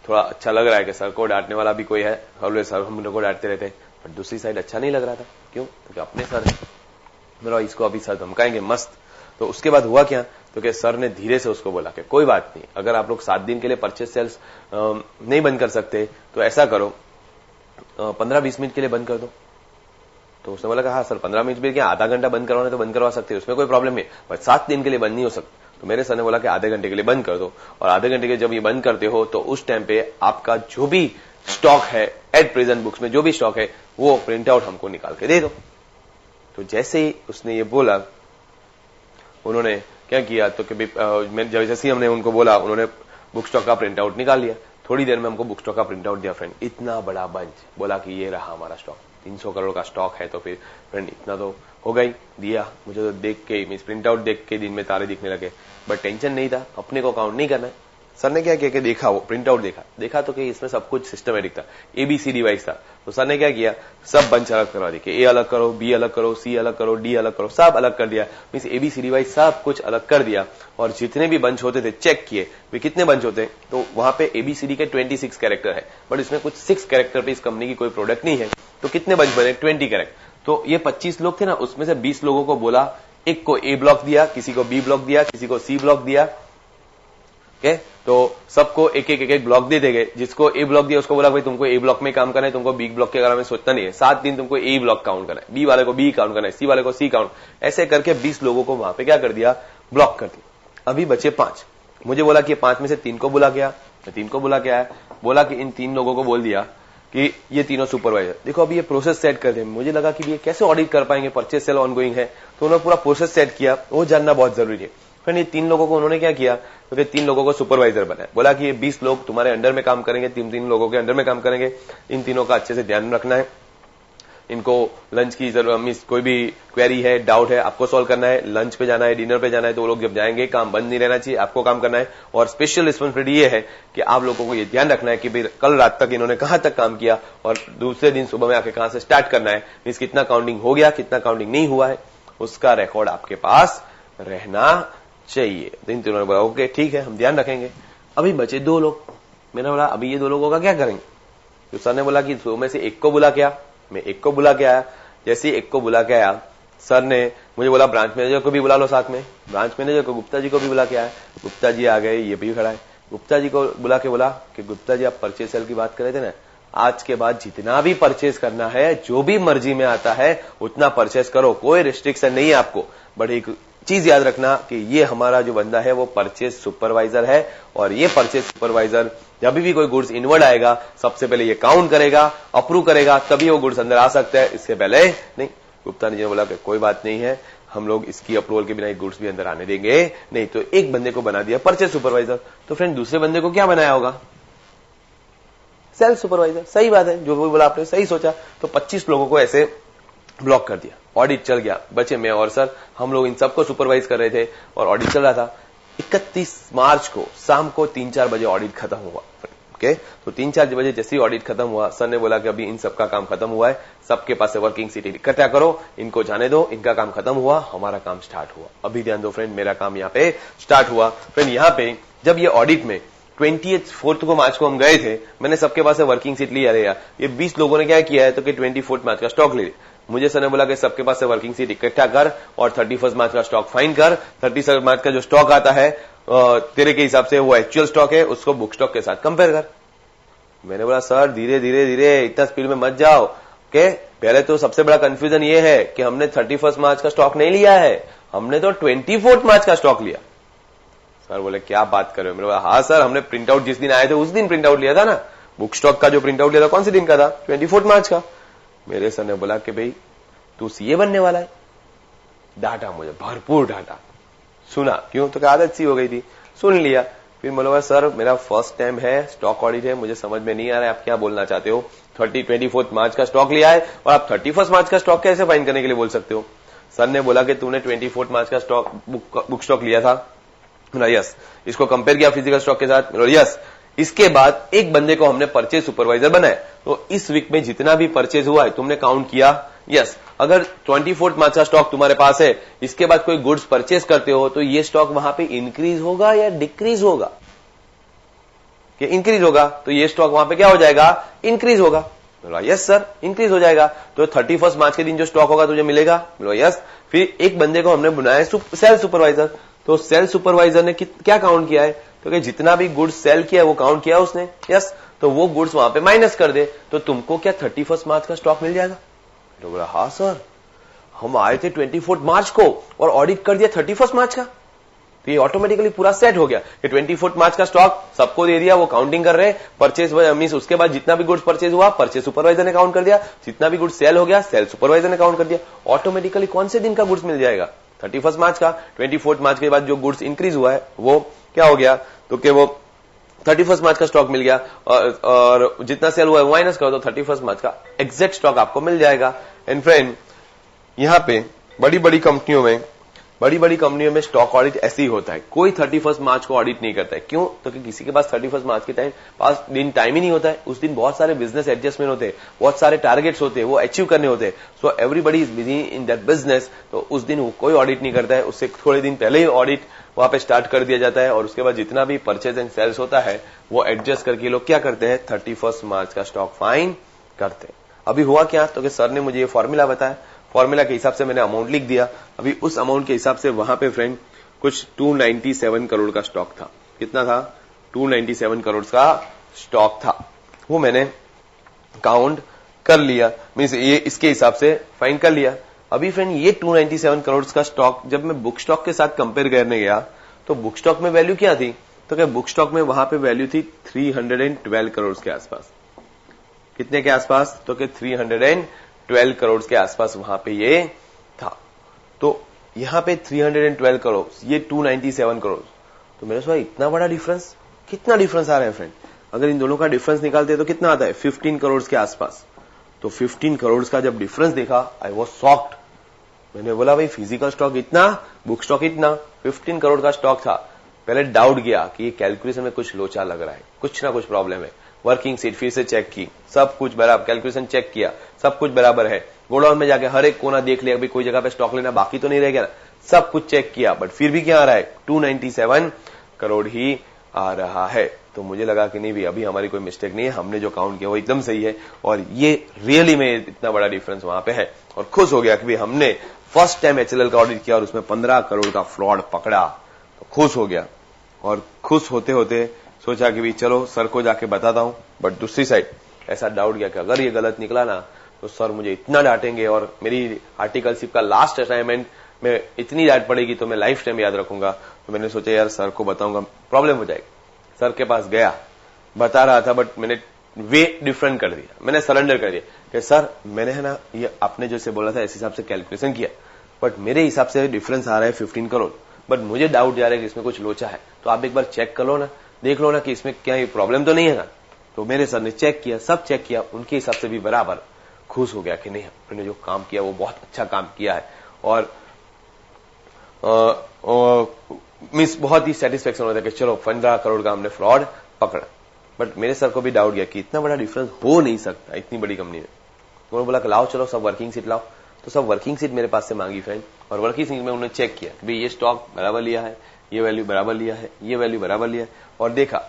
थोड़ा अच्छा लग रहा है कि सर को डांटने वाला भी कोई है, ऑलवेज सर हम लोग को डांटते रहते हैं, बट दूसरी साइड अच्छा नहीं लग रहा था। क्यों? तो अपने सर है, मेरा इसको अभी सर धमकाएंगे मस्त। तो उसके बाद हुआ क्या? तो क्या सर ने धीरे से उसको बोला कि कोई बात नहीं, अगर आप लोग 7 दिन के लिए परचेज सेल्स नहीं बंद कर सकते तो ऐसा करो 15-20 मिनट के लिए बंद कर दो। तो उसने बोला कि हाँ सर 15 मिनट भी क्या, आधा घंटा बंद करवाने तो बंद करवा सकते हैं, उसमें कोई प्रॉब्लम नहीं, बट 7 दिन के लिए बंद नहीं हो सकता। तो मेरे सर ने बोला कि आधे घंटे के लिए बंद कर दो, और आधे घंटे के जब ये बंद करते हो तो उस टाइम पे आपका जो भी स्टॉक है एट प्रेजेंट बुक्स में जो भी स्टॉक है वो प्रिंट आउट हमको निकाल के दे दो। तो जैसे ही उसने ये बोला, उन्होंने क्या किया तो जैसे ही हमने उनको बोला, उन्होंने बुक स्टॉक का प्रिंट आउट निकाल लिया। थोड़ी देर में हमको बुक स्टॉक का प्रिंट आउट दिया फ्रेंड, इतना बड़ा बंच, बोला कि ये रहा हमारा स्टॉक, 300 करोड़ का स्टॉक है। तो फिर फ्रेंड इतना तो हो गई, दिया। मुझे तो देख के मींस प्रिंट आउट देख के दिन में तारे दिखने लगे, बट टेंशन नहीं था, अपने को काउंट नहीं करना है। सर ने क्या किया कि देखा, वो प्रिंट आउट देखा तो कि इसमें सब कुछ सिस्टमेटिक था, ABCD वाइज था। तो सर ने क्या किया, सब बंच अलग करवा दी कि A अलग करो, B अलग करो, C अलग करो, D अलग करो, सब अलग कर दिया। मींस ABCD वाइज सब कुछ अलग कर दिया, और जितने भी बंच होते थे चेक किए वे कितने बंच होते। तो वहां पे ABCD के 26 कैरेक्टर है, बट इसमें कुछ 6 कैरेक्टर पे इस कंपनी की कोई प्रोडक्ट नहीं है। तो कितने बंच बने, 20 कैरेक्टर। तो ये 25 लोग थे ना, उसमें से 20 लोगों को बोला, एक को A ब्लॉक दिया, किसी को B ब्लॉक दिया, किसी को C ब्लॉक दिया। तो सबको एक एक ब्लॉक दे देंगे। जिसको A ब्लॉक दिया उसको बोला भाई तुमको A ब्लॉक में काम करना है, तुमको B ब्लॉक के बारे में सोचना नहीं है, 7 दिन तुमको A ब्लॉक काउंट करना है, B वाले को B काउंट करना है, C वाले को C काउंट, ऐसे करके 20 लोगों को वहां पे क्या कर दिया, ब्लॉक कर दिया। अभी बचे 5। मुझे बोला कि 5 में से 3 को बुला गया, मैं 3 को बुला के आया, बोला कि इन 3 लोगों को बोल दिया कि ये तीनों सुपरवाइजर देखो अभी ये प्रोसेस सेट कर दे। मुझे लगा कि ये कैसे ऑडिट कर पाएंगे, परचेज सेल ऑनगोइंग है, तो उन्होंने पूरा प्रोसेस सेट किया, वो जानना बहुत जरूरी है। फिर ये 3 लोगों को उन्होंने क्या किया, तो 3 लोगों को सुपरवाइजर बनाया, बोला कि ये 20 लोग तुम्हारे अंडर में काम करेंगे, 3 लोगों के अंडर में काम करेंगे, इन तीनों का अच्छे से ध्यान रखना है, इनको लंच की जरूरत, मीन्स कोई भी क्वेरी है, डाउट है, आपको सॉल्व करना है, लंच पे जाना है, डिनर पे जाना है, तो वो लोग जब जाएंगे काम बंद नहीं रहना चाहिए, आपको काम करना है। और स्पेशल रिस्पॉन्सिबिलिटी ये है कि आप लोगों को ये ध्यान रखना है कि भाई कल रात तक इन्होंने कहां तक काम किया और दूसरे दिन सुबह में आके कहां से स्टार्ट करना है, मीन्स कितना काउंटिंग हो गया, कितना काउंटिंग नहीं हुआ है, उसका रिकॉर्ड आपके पास रहना चाहिए। तो इन तीनों ने बोला ओके ठीक है, हम ध्यान रखेंगे। अभी बचे 2 लोग, मैंने बोला अभी ये 2 लोगों का क्या करेंगे, तो सर ने बोला कि 2 में से एक को बुला के आ। मैं एक को बुला के आया, जैसे एक को बुला के आया, सर ने मुझे बोला ब्रांच मैनेजर को भी बुला लो साथ में। ब्रांच मैनेजर को, गुप्ता जी को भी बुला के आया। गुप्ता जी आ गए, ये भी खड़ा है। गुप्ता जी को बुला के बोला कि गुप्ता जी आप परचेज सेल की बात कर रहे थे ना, आज के बाद जितना भी परचेज करना है, जो भी मर्जी में आता है उतना परचेज करो, कोई रिस्ट्रिक्शन नहीं है आपको। बट एक चीज याद रखना कि ये हमारा जो बंदा है वो परचेज सुपरवाइजर है, और ये परचेज सुपरवाइजर जब भी कोई गुड्स इनवर्ड आएगा सबसे पहले ये काउंट करेगा, अप्रूव करेगा, तभी वो गुड्स अंदर आ सकता है, इससे पहले नहीं। गुप्ता जी ने बोला कि कोई बात नहीं है, हम लोग इसकी अप्रूवल के बिना एक गुड्स भी अंदर आने देंगे नहीं। तो एक बंदे को बना दिया परचेज सुपरवाइजर। तो फ्रेंड दूसरे बंदे को क्या बनाया होगा, सेल्स सुपरवाइजर। सही बात है, जो भी बोला आपने सही सोचा। तो 25 लोगों को ऐसे ब्लॉक कर दिया, ऑडिट चल गया। बचे मैं और सर, हम लोग इन सबको सुपरवाइज कर रहे थे और ऑडिट चल रहा था। 31 मार्च को शाम को 3-4 बजे ऑडिट खत्म हुआ। ओके, तो 3-4 बजे जैसे ही ऑडिट खत्म हुआ, सर ने बोला कि अभी इन सबका काम खत्म हुआ है, सबके पास से वर्किंग सीट इकट्ठा करो, इनको जाने दो, इनका काम खत्म हुआ, हमारा काम स्टार्ट हुआ। अभी ध्यान दो फ्रेंड, मेरा काम यहाँ पे स्टार्ट हुआ। फ्रेंड यहाँ पे जब ये ऑडिट में 24 को मार्च को हम गए थे, मैंने सबके पास से वर्किंग सीट ली। अरे यार, ये 20 लोगों ने क्या किया है, तो कि 24 मार्च का स्टॉक ले लिया। मुझे सर ने बोला कि सबके पास से वर्किंग सीट इकट्ठा कर और 31 मार्च का स्टॉक फाइन कर। 31 मार्च का जो स्टॉक आता है तेरे के हिसाब से वो एक्चुअल स्टॉक है, उसको बुक स्टॉक के साथ कंपेयर कर। मैंने बोला सर धीरे धीरे धीरे, इतना स्पीड में मत जाओ। ओके, पहले तो सबसे बड़ा कंफ्यूजन ये है कि हमने 31 मार्च का स्टॉक नहीं लिया है, हमने तो 24 मार्च का स्टॉक लिया। सर बोले क्या बात कर रहे हो। मैंने बोला हाँ सर, हमने प्रिंट आउट जिस दिन आए थे उस दिन प्रिंट आउट लिया था ना, बुक स्टॉक का जो प्रिंट आउट लिया था कौन से दिन का था, 24 मार्च का। मेरे सर ने बोला कि भाई तू सीए बनने वाला है। डांटा मुझे, भरपूर डांटा। सुना क्यों, तो आदत सी हो गई थी, सुन लिया। फिर बोला सर मेरा फर्स्ट टाइम है, स्टॉक ऑडिट है, मुझे समझ में नहीं आ रहा है आप क्या बोलना चाहते हो। 24 मार्च का स्टॉक लिया है और आप 31 मार्च का स्टॉक कैसे फाइन करने के लिए बोल सकते हो। सर ने बोला कि तूने 24 मार्च का स्टॉक बुक स्टॉक लिया था। यस। इसको कंपेयर किया फिजिकल स्टॉक के साथ। यस। इसके बाद एक बंदे को हमने परचेज सुपरवाइजर बनाया। तो इस वीक में जितना भी परचेज हुआ है तुमने काउंट किया। यस। अगर 24 मार्च का स्टॉक तुम्हारे पास है, इसके बाद कोई गुड्स परचेज करते हो तो ये स्टॉक वहां पे इंक्रीज होगा या डिक्रीज होगा, कि इंक्रीज होगा तो ये स्टॉक वहां पे क्या हो जाएगा, इंक्रीज होगा। बोला यस सर, इंक्रीज हो जाएगा। तो 31 मार्च के दिन जो स्टॉक होगा तुझे मिलेगा। बोला यस। फिर एक बंदे को हमने बनाया सेल सुपरवाइजर। तो सेल सुपरवाइजर ने क्या काउंट किया है, तो कि जितना भी गुड्स सेल किया है वो काउंट किया उसने। यस। तो वो गुड्स वहां पे माइनस कर दे, तो तुमको क्या 31 मार्च का स्टॉक मिल जाएगा। तो बोला हाँ सर, हम आए थे 24 मार्च को और ऑडिट कर दिया 31 मार्च का, तो ये ऑटोमेटिकली पूरा सेट हो गया कि 24 मार्च का स्टॉक सबको दे दिया, वो काउंटिंग कर रहे हैं। परचेज मींस उसके बाद जितना भी गुड्स परचेज हुआ परचेज सुपरवाइजर ने काउंट कर दिया, जितना भी गुड्स सेल हो गया सेल सुपरवाइजर ने काउंट कर दिया। ऑटोमेटिकली कौन से दिन का गुड्स मिल जाएगा, 31 मार्च का। 24 मार्च के बाद जो गुड्स इंक्रीज हुआ है वो क्या हो गया, तो कि वो 31 मार्च का स्टॉक मिल गया, और जितना सेल हुआ है माइनस करो तो 31 मार्च का एग्जैक्ट स्टॉक आपको मिल जाएगा। एंड फ्रेंड यहां पे बड़ी बड़ी कंपनियों में स्टॉक ऑडिट ऐसे ही होता है। कोई 31 मार्च को ऑडिट नहीं करता है। क्यों, तो कि किसी के पास 31 मार्च के पास टाइम ही नहीं होता है। उस दिन बहुत सारे बिजनेस एडजस्टमेंट होते हैं, बहुत सारे टारगेट्स होते हैं, वो अचीव करने होते हैं। So everybody is busy in that business. तो उस दिन वो कोई ऑडिट नहीं करता है, उससे थोड़े दिन पहले ही ऑडिट वहां पे स्टार्ट कर दिया जाता है, और उसके बाद जितना भी परचेज एंड सेल्स होता है वो एडजस्ट करके लोग क्या करते हैं, 31 मार्च का स्टॉक फाइन करते हैं। अभी हुआ क्या, तो कि सर ने मुझे ये फॉर्मूला बताया, फॉर्मूला के हिसाब से मैंने अमाउंट लिख दिया। अभी उस अमाउंट के हिसाब से वहां पे फ्रेंड कुछ 297 करोड़ का स्टॉक था। कितना था, 297 करोड़ का स्टॉक था, वो मैंने काउंट कर लिया, मींस ये इसके हिसाब से फाइन कर लिया। अभी फ्रेंड ये 297 करोड़ का स्टॉक जब मैं बुक स्टॉक के साथ कंपेयर करने गया तो बुक स्टॉक में वैल्यू क्या थी, तो क्या बुक स्टॉक में वहां पे वैल्यू थी 312 करोड़ के आसपास। कितने के आसपास, तो कि 312 करोड़ के आसपास वहां पे ये था। तो यहां पे 312 करोड़, ये 297 करोड़। तो मेरे सोचा इतना बड़ा डिफरेंस, कितना डिफरेंस आ रहा है फ्रेंड? अगर इन दोनों का डिफरेंस निकालते हैं तो कितना आता है? 15 करोड़ के आसपास। तो 15 करोड़ का जब डिफरेंस देखा, आई वॉज शॉक्ड। मैंने बोला भाई फिजिकल स्टॉक इतना, बुक स्टॉक इतना, 15 करोड़ का स्टॉक था। पहले डाउट गया कि ये कैलकुलेशन में कुछ लोचा लग रहा है, कुछ ना कुछ प्रॉब्लम है। वर्किंग सीट फिर से चेक की, सब कुछ बराबर, कैलकुलेशन चेक किया, सब कुछ बराबर है। गोडाउन में जाके हर एक कोना देख लिया, भाई कोई जगह पे स्टॉक लेना बाकी तो नहीं रह गया, सब कुछ चेक किया, बट फिर भी क्या आ रहा है? 297 करोड़ ही आ रहा है। तो मुझे लगा कि नहीं भी अभी हमारी कोई मिस्टेक नहीं है, हमने जो काउंट किया वो एकदम सही है, और ये रियली में इतना बड़ा डिफरेंस वहां पे है। और खुश हो गया कि भाई हमने फर्स्ट टाइम एचएलएल का ऑडिट किया और उसमें 15 करोड़ का फ्रॉड पकड़ा, तो खुश हो गया। और खुश होते होते सोचा कि भाई चलो सर को जाके बताता हूं। बट दूसरी साइड ऐसा डाउट गया कि अगर ये गलत निकला ना तो सर मुझे इतना डांटेंगे, और मेरी आर्टिकलशिप का लास्ट असाइनमेंट में इतनी डांट पड़ेगी तो मैं लाइफ टाइम याद रखूंगा। तो मैंने सोचा यार सर को बताऊंगा, प्रॉब्लम हो जाएगी। सर के पास गया, बता रहा था, बट मैंने वे डिफरेंट कर दिया, मैंने सरेंडर कर दिया कि सर मैंने है ना ये आपने जैसे बोला था इस हिसाब से कैलकुलेशन किया, बट मेरे हिसाब से डिफरेंस आ रहा है 15 करोड़, बट मुझे डाउट जा रहा है कि इसमें कुछ लोचा है, तो आप एक बार चेक कर लो ना, देख लो ना कि इसमें क्या प्रॉब्लम तो नहीं है ना। तो मेरे सर ने चेक किया, सब चेक किया, उनके हिसाब से भी बराबर। खुश हो गया कि नहीं मैंने जो काम किया वो बहुत अच्छा काम किया है, और मीन्स बहुत ही सेटिस्फेक्शन होता है कि चलो 15 करोड़ का हमने फ्रॉड पकड़ा। बट मेरे सर को भी डाउट गया कि इतना बड़ा डिफरेंस हो नहीं सकता इतनी बड़ी कंपनी में। उन्होंने बोला कि लाओ चलो सब वर्किंग सीट लाओ, तो सब वर्किंग सीट मेरे पास से मांगी फ्रेंड, और वर्किंग सीट में उन्होंने चेक किया कि भाई ये स्टॉक बराबर लिया है, ये वैल्यू बराबर लिया है, ये वैल्यू बराबर लिया है, और देखा।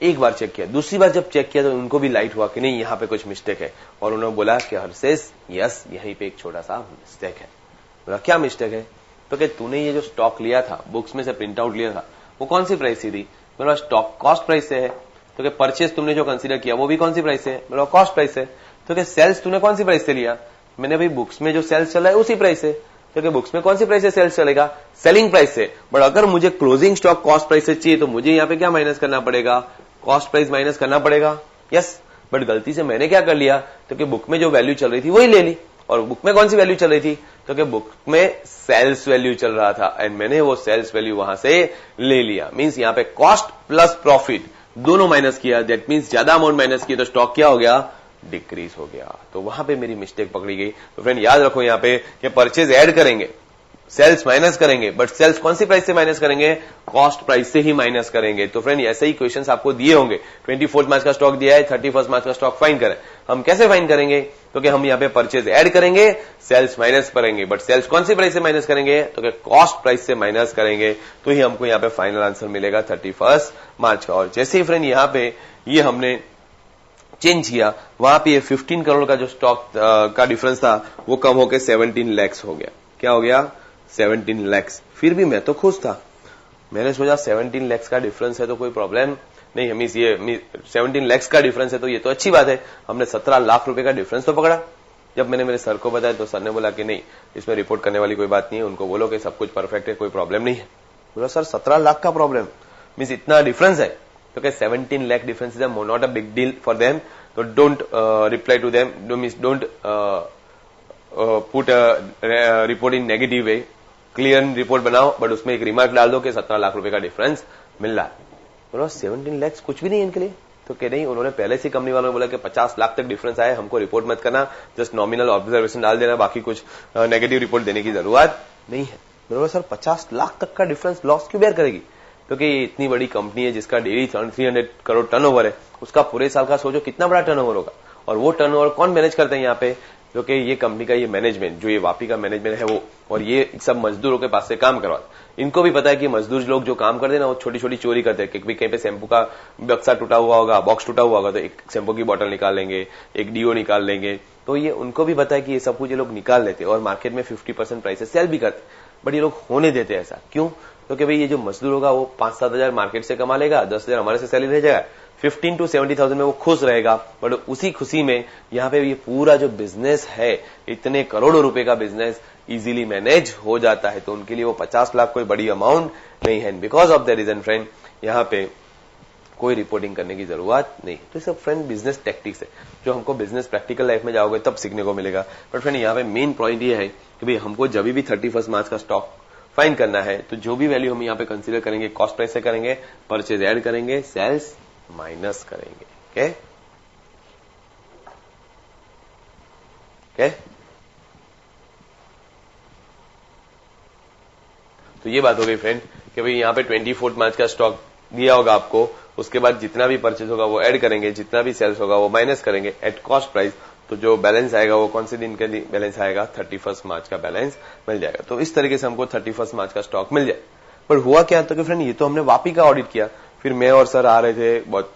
एक बार चेक किया, दूसरी बार जब चेक किया तो उनको भी लाइट हुआ कि नहीं यहाँ पे कुछ मिस्टेक है, और उन्होंने बोला कि हर्षेस यस यहीं पे एक छोटा सा मिस्टेक है। बोला क्या मिस्टेक है? तो क्या तूने ये जो स्टॉक लिया था, बुक्स में से प्रिंट आउट लिया था, वो कौन सी प्राइस से थी? मेरा स्टॉक कॉस्ट प्राइस से है। तो क्या परचेस तुमने जो कंसीडर किया वो भी कौन सी प्राइस से है? मेरा कॉस्ट प्राइस से। तो क्या सेल्स तूने कौन सी प्राइस से लिया? मैंने भाई बुक्स में जो सेल्स चला है उसी प्राइस से। तो क्या बुक्स में कौन सी प्राइस से सेल्स चलेगा? सेलिंग प्राइस से। बट अगर मुझे क्लोजिंग स्टॉक कॉस्ट प्राइस से चाहिए तो मुझे यहाँ पे क्या माइनस करना पड़ेगा? कॉस्ट प्राइस माइनस करना पड़ेगा। यस, बट गलती से मैंने क्या कर लिया, तो कि बुक में जो वैल्यू चल रही थी वही ले ली। और बुक में कौन सी वैल्यू चल रही थी? तो कि बुक में सेल्स वैल्यू चल रहा था, एंड मैंने वो सेल्स वैल्यू वहां से ले लिया। मींस यहाँ पे कॉस्ट प्लस प्रॉफिट दोनों माइनस किया, दैट मींस ज्यादा अमाउंट माइनस किया तो स्टॉक क्या हो गया? डिक्रीज हो गया। तो वहां पे मेरी मिस्टेक पकड़ी गई। तो फ्रेंड याद रखो यहाँ पे कि परचेज ऐड करेंगे, सेल्स माइनस करेंगे, बट सेल्स कौन सी प्राइस से माइनस करेंगे? कॉस्ट प्राइस से ही माइनस करेंगे। तो फ्रेंड ऐसे ही क्वेश्चंस आपको दिए होंगे। 24 मार्च का स्टॉक दिया है, 31 मार्च का स्टॉक फाइंड करें। हम कैसे फाइंड करेंगे? तो कि हम यहाँ पे परचेज ऐड करेंगे, सेल्स माइनस करेंगे, बट सेल्स कौन सी प्राइस से माइनस करेंगे? तो कि कॉस्ट प्राइस से माइनस करेंगे। तो ही हमको यहाँ पे फाइनल आंसर मिलेगा 31 मार्च का। और जैसे ही फ्रेंड यहाँ पे ये हमने चेंज किया, वहां पे 15 करोड़ का जो स्टॉक का डिफरेंस था वो कम होकर 17 लाख हो गया। क्या हो गया? 17 लाख। फिर भी मैं तो खुश था, मैंने सोचा 17 लाख का डिफरेंस है तो कोई प्रॉब्लम नहीं है, मीन्स ये 17 लाख का डिफरेंस है तो ये तो अच्छी बात है, हमने 17 लाख रुपए का डिफरेंस तो पकड़ा। जब मैंने मेरे सर को बताया तो सर ने बोला कि नहीं, इसमें रिपोर्ट करने वाली कोई बात नहीं है, उनको बोलो कि सब कुछ परफेक्ट है, कोई प्रॉब्लम नहीं है। बोला सर 17 लाख का प्रॉब्लम, मीन्स इतना डिफरेंस है? तो क्या 17 lakh difference is not a big deal for them, तो don't reply to them, don't put report in negative way, clear report बनाओ, बट उसमें एक रिमार्क डाल दो कि 17 लाख रुपए का डिफरेंस मिल रहा है। बोलो 17 लाख कुछ भी नहीं है इनके लिए। तो कह नहीं, उन्होंने पहले से कंपनी वालों ने बोला कि 50 लाख तक डिफरेंस आए, हमको रिपोर्ट मत करना, जस्ट नॉमिनल ऑब्जर्वेशन डाल देना, बाकी कुछ नेगेटिव रिपोर्ट देने की जरूरत नहीं है। बोलो सर 50 लाख तक का डिफरेंस लॉस क्यों बेयर करेगी? क्योंकि ये इतनी बड़ी कंपनी है जिसका डेली 300 करोड़ टर्नओवर है, उसका पूरे साल का सोचो कितना बड़ा टर्नओवर होगा। और वो टर्नओवर कौन मैनेज करते हैं यहाँ पे? क्योंकि ये कंपनी का ये मैनेजमेंट, जो ये वापी का मैनेजमेंट है वो, और ये सब मजदूरों के पास से काम करवाते। इनको भी पता है कि मजदूर लोग जो काम करते हैं ना वो छोटी छोटी चोरी करते हैं, कहीं पे शैम्पू का बक्सा टूटा हुआ होगा, बॉक्स टूटा हुआ होगा तो एक शैम्पू की बोतल निकाल लेंगे, एक डीओ निकाल लेंगे। तो ये उनको भी पता है कि ये सब कुछ ये लोग निकाल लेते हैं और मार्केट में 50% प्राइस से सेल भी करते, बट ये लोग होने देते ऐसा क्यों? क्योंकि भाई ये जो मजदूर होगा वो 5-7 हजार मार्केट से कमा लेगा, 10 हजार हमारे से सैलरी रह जाएगा, 15 to 70,000 में वो खुश रहेगा। बट उसी खुशी में यहाँ पे ये पूरा जो बिजनेस है, इतने करोड़ों रुपए का बिजनेस इजीली मैनेज हो जाता है। तो उनके लिए वो 50 लाख कोई बड़ी अमाउंट नहीं है। Because of the reason friend, यहाँ पे कोई रिपोर्टिंग करने की जरूरत नहीं। तो ये सब फ्रेंड बिजनेस टैक्टिक्स है जो हमको बिजनेस प्रैक्टिकल लाइफ में जाओगे तब सीखने को मिलेगा। बट फ्रेंड यहाँ पे मेन पॉइंट ये है कि भाई हमको जब भी 31 मार्च का स्टॉक फाइंड करना है तो जो भी वैल्यू हम यहाँ पे कंसीडर करेंगे कॉस्ट प्राइस से करेंगे, परचेज ऐड करेंगे, सेल्स माइनस करेंगे। ओके ओके, तो ये बात हो गई फ्रेंड कि भाई यहाँ पे 24 मार्च का स्टॉक दिया होगा आपको, उसके बाद जितना भी परचेज होगा वो ऐड करेंगे, जितना भी सेल्स होगा वो माइनस करेंगे एट कॉस्ट प्राइस। तो जो बैलेंस आएगा वो कौन से दिन का बैलेंस आएगा, 31 मार्च का बैलेंस मिल जाएगा। तो इस तरीके से हमको 31 मार्च का स्टॉक मिल जाए। पर हुआ क्या तो कि फ्रेंड ये तो हमने वापी का ऑडिट किया, फिर मैं और सर आ रहे थे, बहुत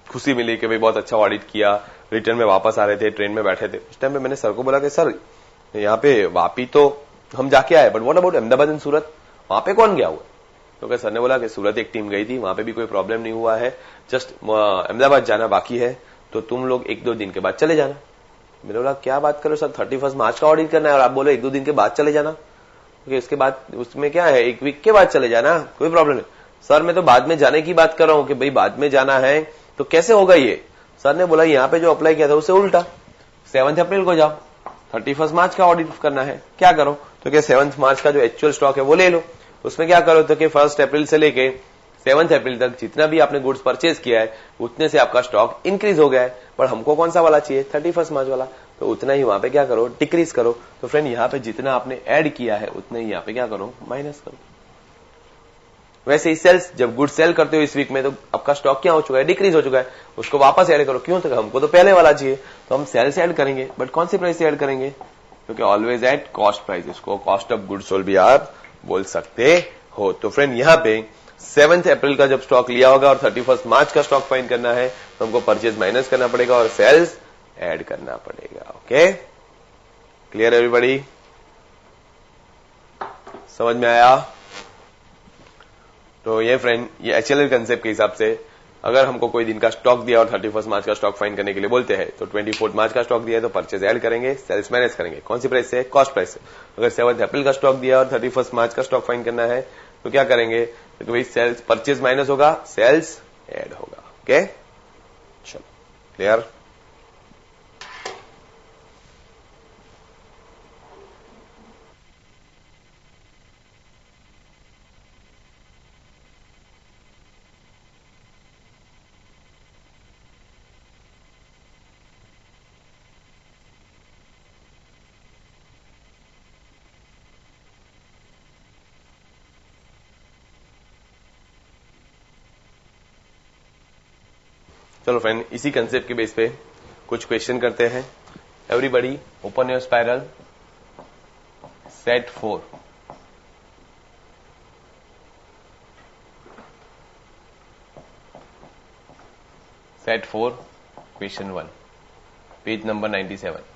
खुशी मिली कि भाई बहुत अच्छा ऑडिट किया, रिटर्न में वापस आ रहे थे, ट्रेन में बैठे थे। उस टाइम पे मैंने सर को बोला कि सर यहाँ पे वापी तो हम जाके आए, but what about Ahmedabad and Surat, वहां पे कौन गया हुआ? तो सर ने बोला कि सूरत एक टीम गई थी, वहां पे भी कोई प्रॉब्लम नहीं हुआ है, जस्ट अहमदाबाद जाना बाकी है, तो तुम लोग 1-2 दिन के बाद चले जाना। मैंने बोला क्या बात करो सर, 31 मार्च का ऑडिट करना है और आप बोले 1-2 दिन के बाद चले जाना, क्योंकि इसके बाद उसमें क्या है, 1 वीक के बाद चले जाना, कोई प्रॉब्लम नहीं। सर मैं तो बाद में जाने की बात कर रहा हूं कि भाई बाद में जाना है तो कैसे होगा ये? सर ने बोला यहाँ पे जो अप्लाई किया था उससे उल्टा, 7 अप्रैल को जाओ, 31 मार्च का ऑडिट करना है, क्या करो? तो क्या 7 मार्च का जो एक्चुअल स्टॉक है वो ले लो, उसमें क्या करो तो कि 1 अप्रैल से लेके 7 अप्रैल तक जितना भी आपने गुड्स परचेज किया है उतने से आपका स्टॉक इंक्रीज हो गया है, पर हमको कौन सा वाला चाहिए, 31 मार्च वाला, तो उतना ही वहां पे क्या करो, डिक्रीज करो। तो फ्रेंड यहाँ पे जितना आपने ऐड किया है उतना ही यहाँ पे क्या करो, माइनस करो। वैसे ही सेल्स, जब गुड सेल करते हो इस वीक में तो आपका स्टॉक क्या हो चुका है, डिक्रीज हो चुका है, उसको वापस ऐड करो। क्यों? तो हमको तो पहले वाला चाहिए, तो हम सेल्स ऐड करेंगे, बट कौन सी प्राइस से ऐड करेंगे, क्योंकि ऑलवेज एट कॉस्ट प्राइस, इसको कॉस्ट ऑफ गुड सोल्ड भी आप बोल सकते हो। तो फ्रेंड यहाँ पे 7 अप्रैल का जब स्टॉक लिया होगा और 31 मार्च का स्टॉक फाइंड करना है तो हमको परचेज माइनस करना पड़ेगा और सेल्स ऐड करना पड़ेगा। ओके, क्लियर एवरीबॉडी, समझ में आया? तो ये फ्रेंड ये एचएलएल कंसेप्ट के हिसाब से अगर हमको कोई दिन का स्टॉक दिया और 31 मार्च का स्टॉक फाइंड करने के लिए बोलते हैं तो 24 मार्च का स्टॉक दिया है तो परचेज ऐड करेंगे, सेल्स माइनस करेंगे, कौन सी प्राइस से, कॉस्ट प्राइस से। अगर 7 अप्रैल का स्टॉक दिया और 31 मार्च का स्टॉक फाइंड करना है तो क्या करेंगे, तो भाई सेल्स, परचेज माइनस होगा, सेल्स ऐड होगा। ओके चलो, क्लियर? चलो फ्रेंड इसी कंसेप्ट के बेस पे कुछ क्वेश्चन करते हैं। Everybody open your spiral, set 4। Set 4 question 1, page number 97।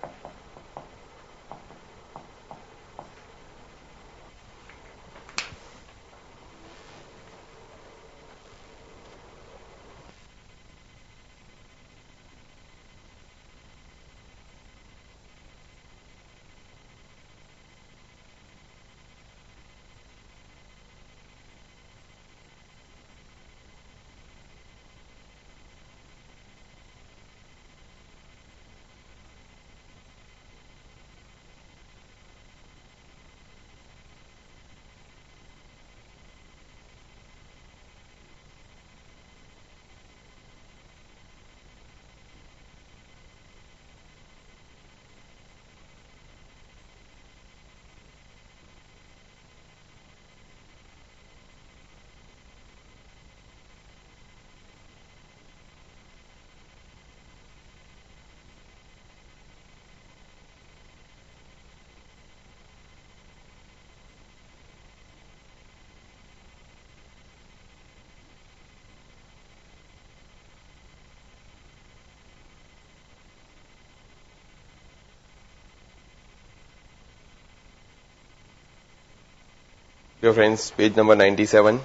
Dear friends, page number 97,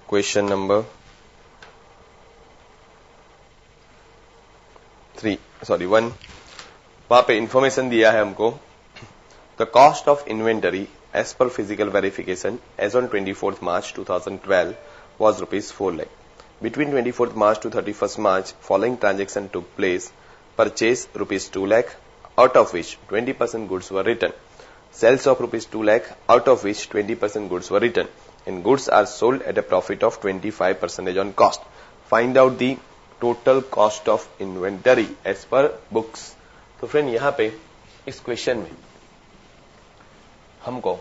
question number 1। वहां पे इंफॉर्मेशन दिया है हमको, the cost of inventory as per physical verification as on 24 March 2012 was ₹4 lakh, Between 24th March to 31st March, following transaction took place. Purchase rupees 2 lakh, out of which 20% goods were returned. Sales of rupees 2 lakh, out of which 20% goods were returned. And goods are sold at a profit of 25% on cost. Find out the total cost of inventory as per books. तो friend यहाँ पे इस question में हमको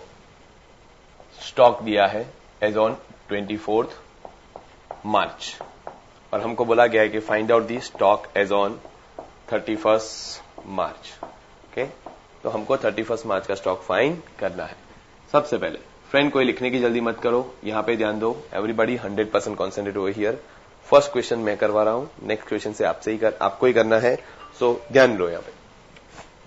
stock दिया है as on 24th मार्च और हमको बोला गया है कि find out the stock as on 31st March. Okay, तो हमको 31st मार्च का स्टॉक फाइंड करना है. सबसे पहले फ्रेंड कोई लिखने की जल्दी मत करो, यहां पे ध्यान दो. Everybody 100% concentrate over here. First question मैं करवा रहा हूं, नेक्स्ट क्वेश्चन से आपको ही करना है. सो ध्यान दो. यहां पे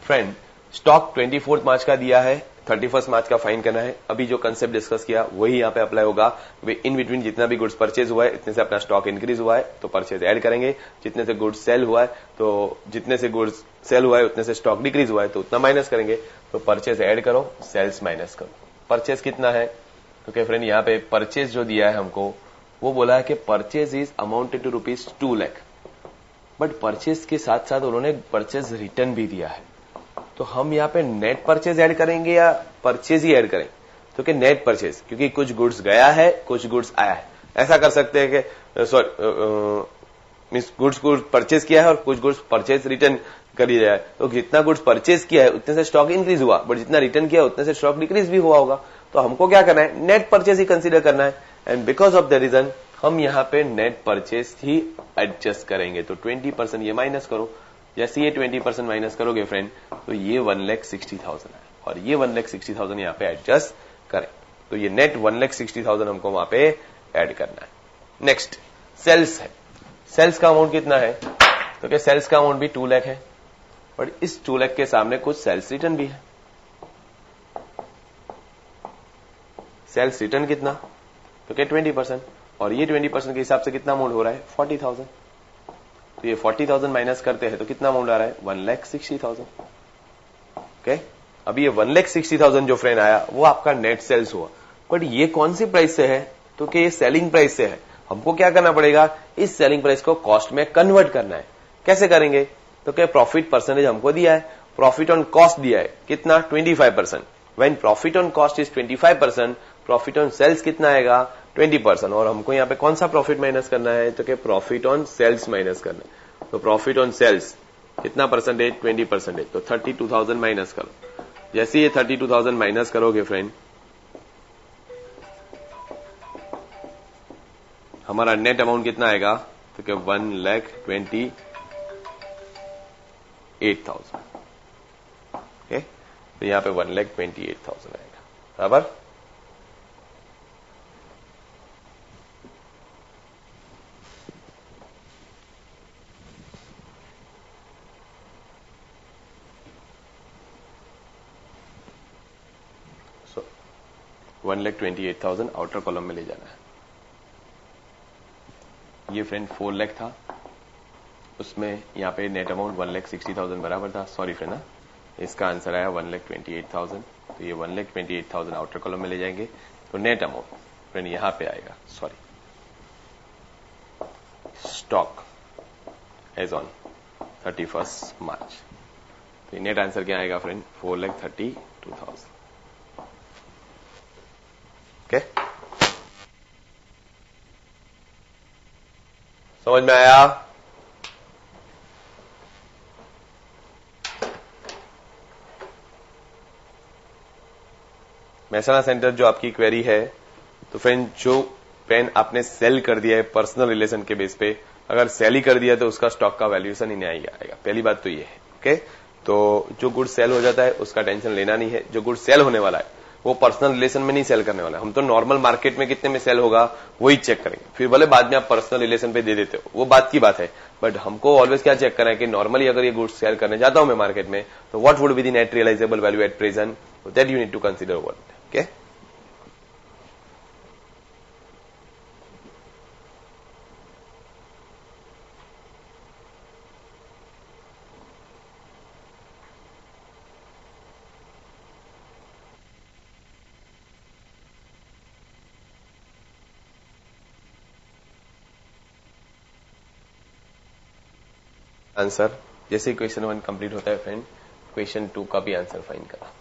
फ्रेंड स्टॉक 24th मार्च का दिया है, 31st मार्च का फाइंड करना है. अभी जो कंसेप्ट डिस्कस किया वही यहाँ पे अप्लाई होगा. इन बिटवीन जितना भी गुड्स परचेज हुआ है इतने से अपना स्टॉक इंक्रीज हुआ है तो परचेज ऐड करेंगे. जितने से गुड्स सेल हुआ है तो जितने से गुड्स सेल हुआ है उतने से स्टॉक डिक्रीज हुआ है तो उतना माइनस करेंगे. तो परचेज ऐड करो, सेल्स माइनस करो. परचेज कितना है? तो फ्रेंड यहाँ पे परचेज जो दिया है हमको वो बोला है कि purchase is amounted to rupees 2 lakh. But purchase के साथ साथ उन्होंने परचेज रिटर्न भी दिया है. तो हम यहाँ पे नेट परचेज ऐड करेंगे या परचेज ही ऐड करेंगे? तो कि नेट परचेज, क्योंकि कुछ गुड्स गया है कुछ गुड्स आया है. ऐसा कर सकते हैं कि मीन्स गुड्स को परचेज किया है और कुछ गुड्स परचेज रिटर्न कर दिया है. तो जितना गुड्स परचेज किया है उतने से स्टॉक इंक्रीज हुआ, बट जितना रिटर्न किया उतने से स्टॉक डिक्रीज भी हुआ होगा. तो हमको क्या करना है? नेट परचेज ही कंसीडर करना है. And because of the reason हम यहाँ पे नेट परचेज ही एडजस्ट करेंगे. तो 20% ये माइनस करो. जैसे ये 20% माइनस करोगे फ्रेंड तो ये 1,60,000 है और ये 1,60,000 यहाँ पे एडजस्ट करें. तो ये नेट 1,60,000 हमको वहां पे ऐड करना है. नेक्स्ट सेल्स है. सेल्स का अमाउंट कितना है? तो क्या सेल्स का अमाउंट भी 2 लाख है, बट इस 2 लाख के सामने कुछ सेल्स रिटर्न भी है. सेल्स रिटर्न कितना? तो क्या 20%, और ये 20% के हिसाब से कितना अमाउंट हो रहा है? 40,000. तो ये 40,000 माइनस करते हैं तो कितना अमाउंट आ रहा है? 1,60,000. ओके, अभी ये 1,60,000 जो फ्रेंड आया वो आपका नेट सेल्स हुआ. बट ये कौन सी प्राइस से है? तो कि ये सेलिंग प्राइस से है. हमको क्या करना पड़ेगा? इस सेलिंग प्राइस को कॉस्ट में कन्वर्ट करना है. कैसे करेंगे? तो क्या प्रॉफिट परसेंटेज हमको दिया है, प्रॉफिट ऑन कॉस्ट दिया है कितना? 25%. When profit on cost is 25%, profit on sales कितना आएगा? 20%. और हमको यहाँ पे कौन सा प्रॉफिट माइनस करना है? तो क्या प्रॉफिट ऑन सेल्स माइनस करना है. तो प्रॉफिट ऑन सेल्स कितना परसेंटेज? 20%. तो 32,000 माइनस करो. जैसे ये 32,000 माइनस करोगे फ्रेंड हमारा नेट अमाउंट कितना आएगा? तो क्या 1,28,000. ओके, तो यहाँ पे 1,28,000 आएगा. बराबर. सो 1,28,000 आउटर कॉलम में ले जाना है. ये फ्रेंड 4 लाख था, उसमें यहाँ पे नेट अमाउंट 1,60,000 बराबर था. सॉरी फ्रेंड, इसका आंसर आया 1,28,000. तो ये 1,28,000 आउटर कॉलम में ले जाएंगे. तो नेट अमाउंट फ्रेंड यहाँ पे आएगा. Sorry, stock as on 31st March. तो नेट आंसर क्या आएगा फ्रेंड? 4,32,000. ओके, समझ में आया? महसाना सेंटर जो आपकी क्वेरी है, तो फ्रेंड जो पेन आपने सेल कर दिया है पर्सनल रिलेशन के बेस पे, अगर सेल ही कर दिया तो उसका स्टॉक का वैल्यूएशन ही नहीं आएगा. पहली बात तो ये है. ओके, तो जो गुड सेल हो जाता है उसका टेंशन लेना नहीं है. जो गुड सेल होने वाला है वो पर्सनल रिलेशन में नहीं सेल करने वाला है. हम तो नॉर्मल मार्केट में कितने में सेल होगा वही चेक करेंगे. फिर भले बाद में आप पर्सनल रिलेशन पे दे देते हो, वो बात की बात है. बट हमको ऑलवेज क्या चेक करना है कि नॉर्मली अगर ये गुड्स सेल करने जाता हूं मैं मार्केट में, तो what would be the net realizable value at present, that you need to consider. What. Okay, answer जैसे क्वेश्चन 1 कंप्लीट होता है फ्रेंड, क्वेश्चन 2 का भी आंसर फाइंड करा।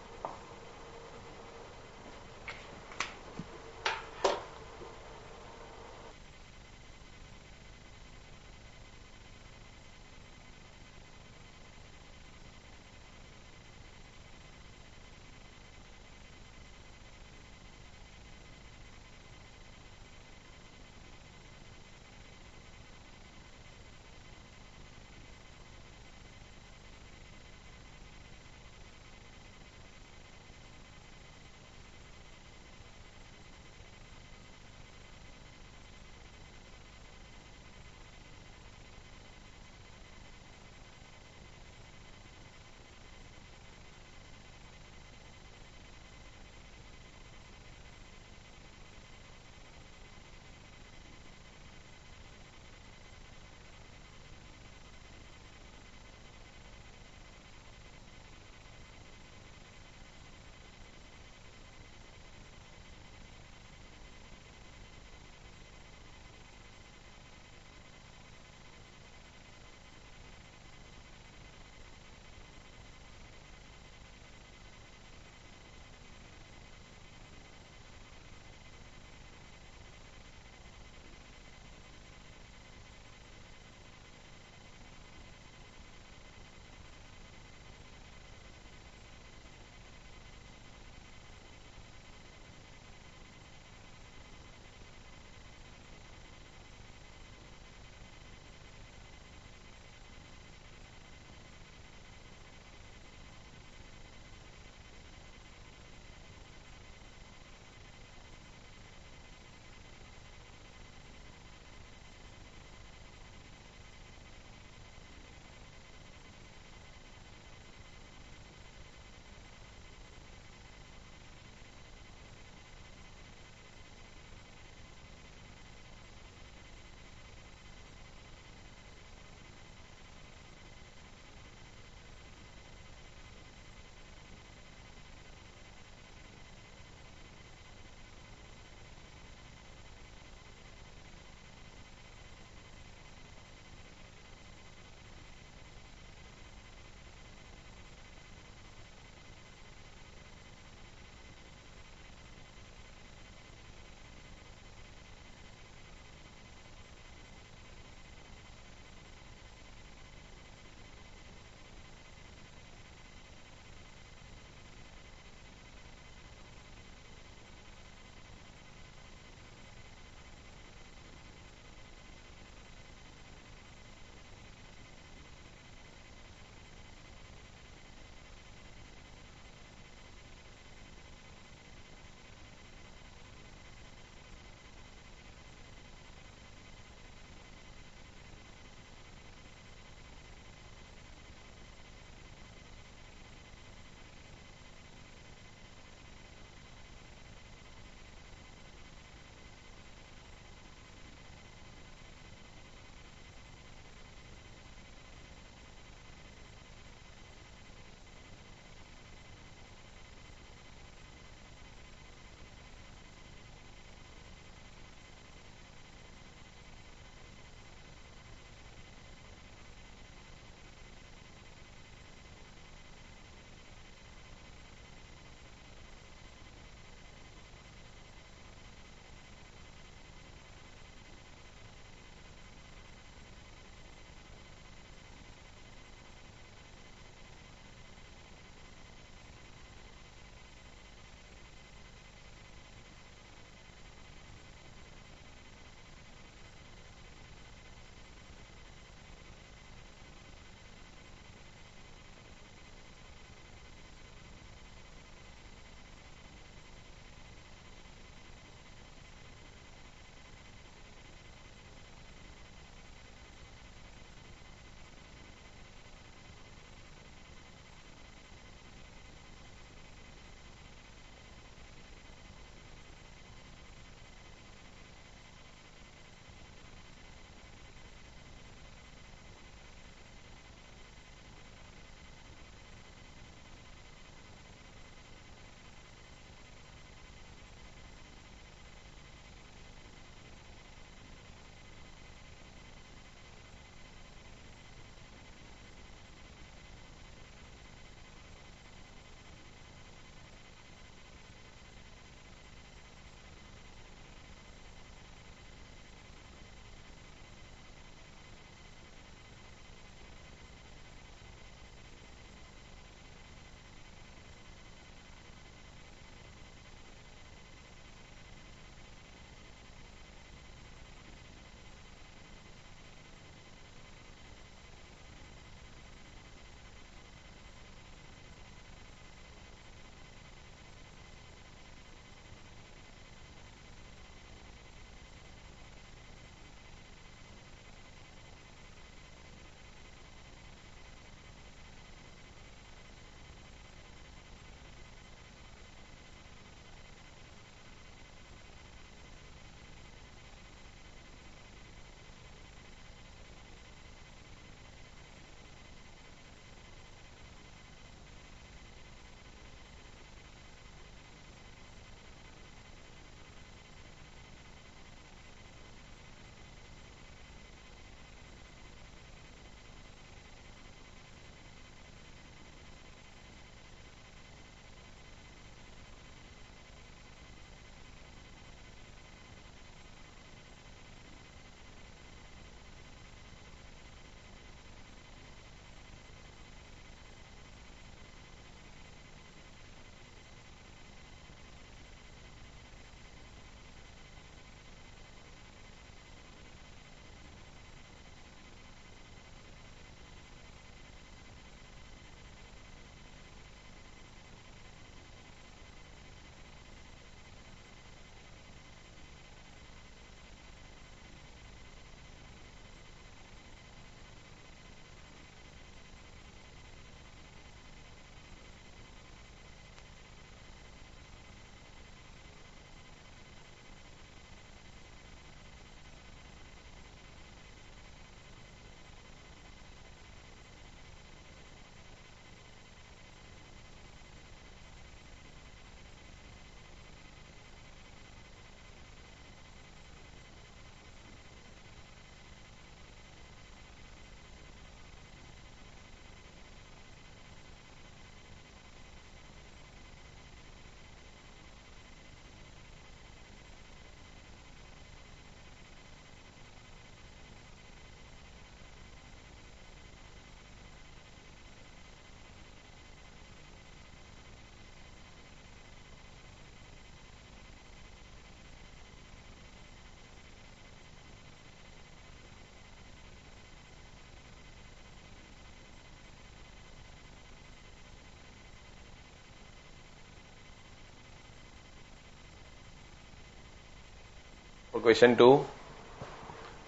क्वेश्चन 2,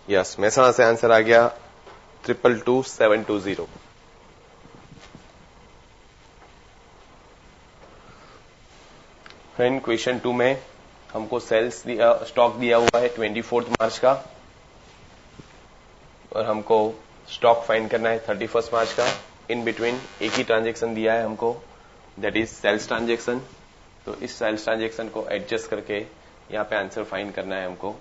यस मेहसाणा से आंसर आ गया 222720। फ्रेंड क्वेश्चन 2 में हमको सेल्स स्टॉक दिया हुआ है 24 मार्च का और हमको स्टॉक फाइंड करना है 31 मार्च का। इन बिटवीन एक ही ट्रांजेक्शन दिया है हमको, दैट इज सेल्स ट्रांजेक्शन। तो इस सेल्स ट्रांजेक्शन को एडजस्ट करके यहाँ पे आंसर फाइंड करना है हमको।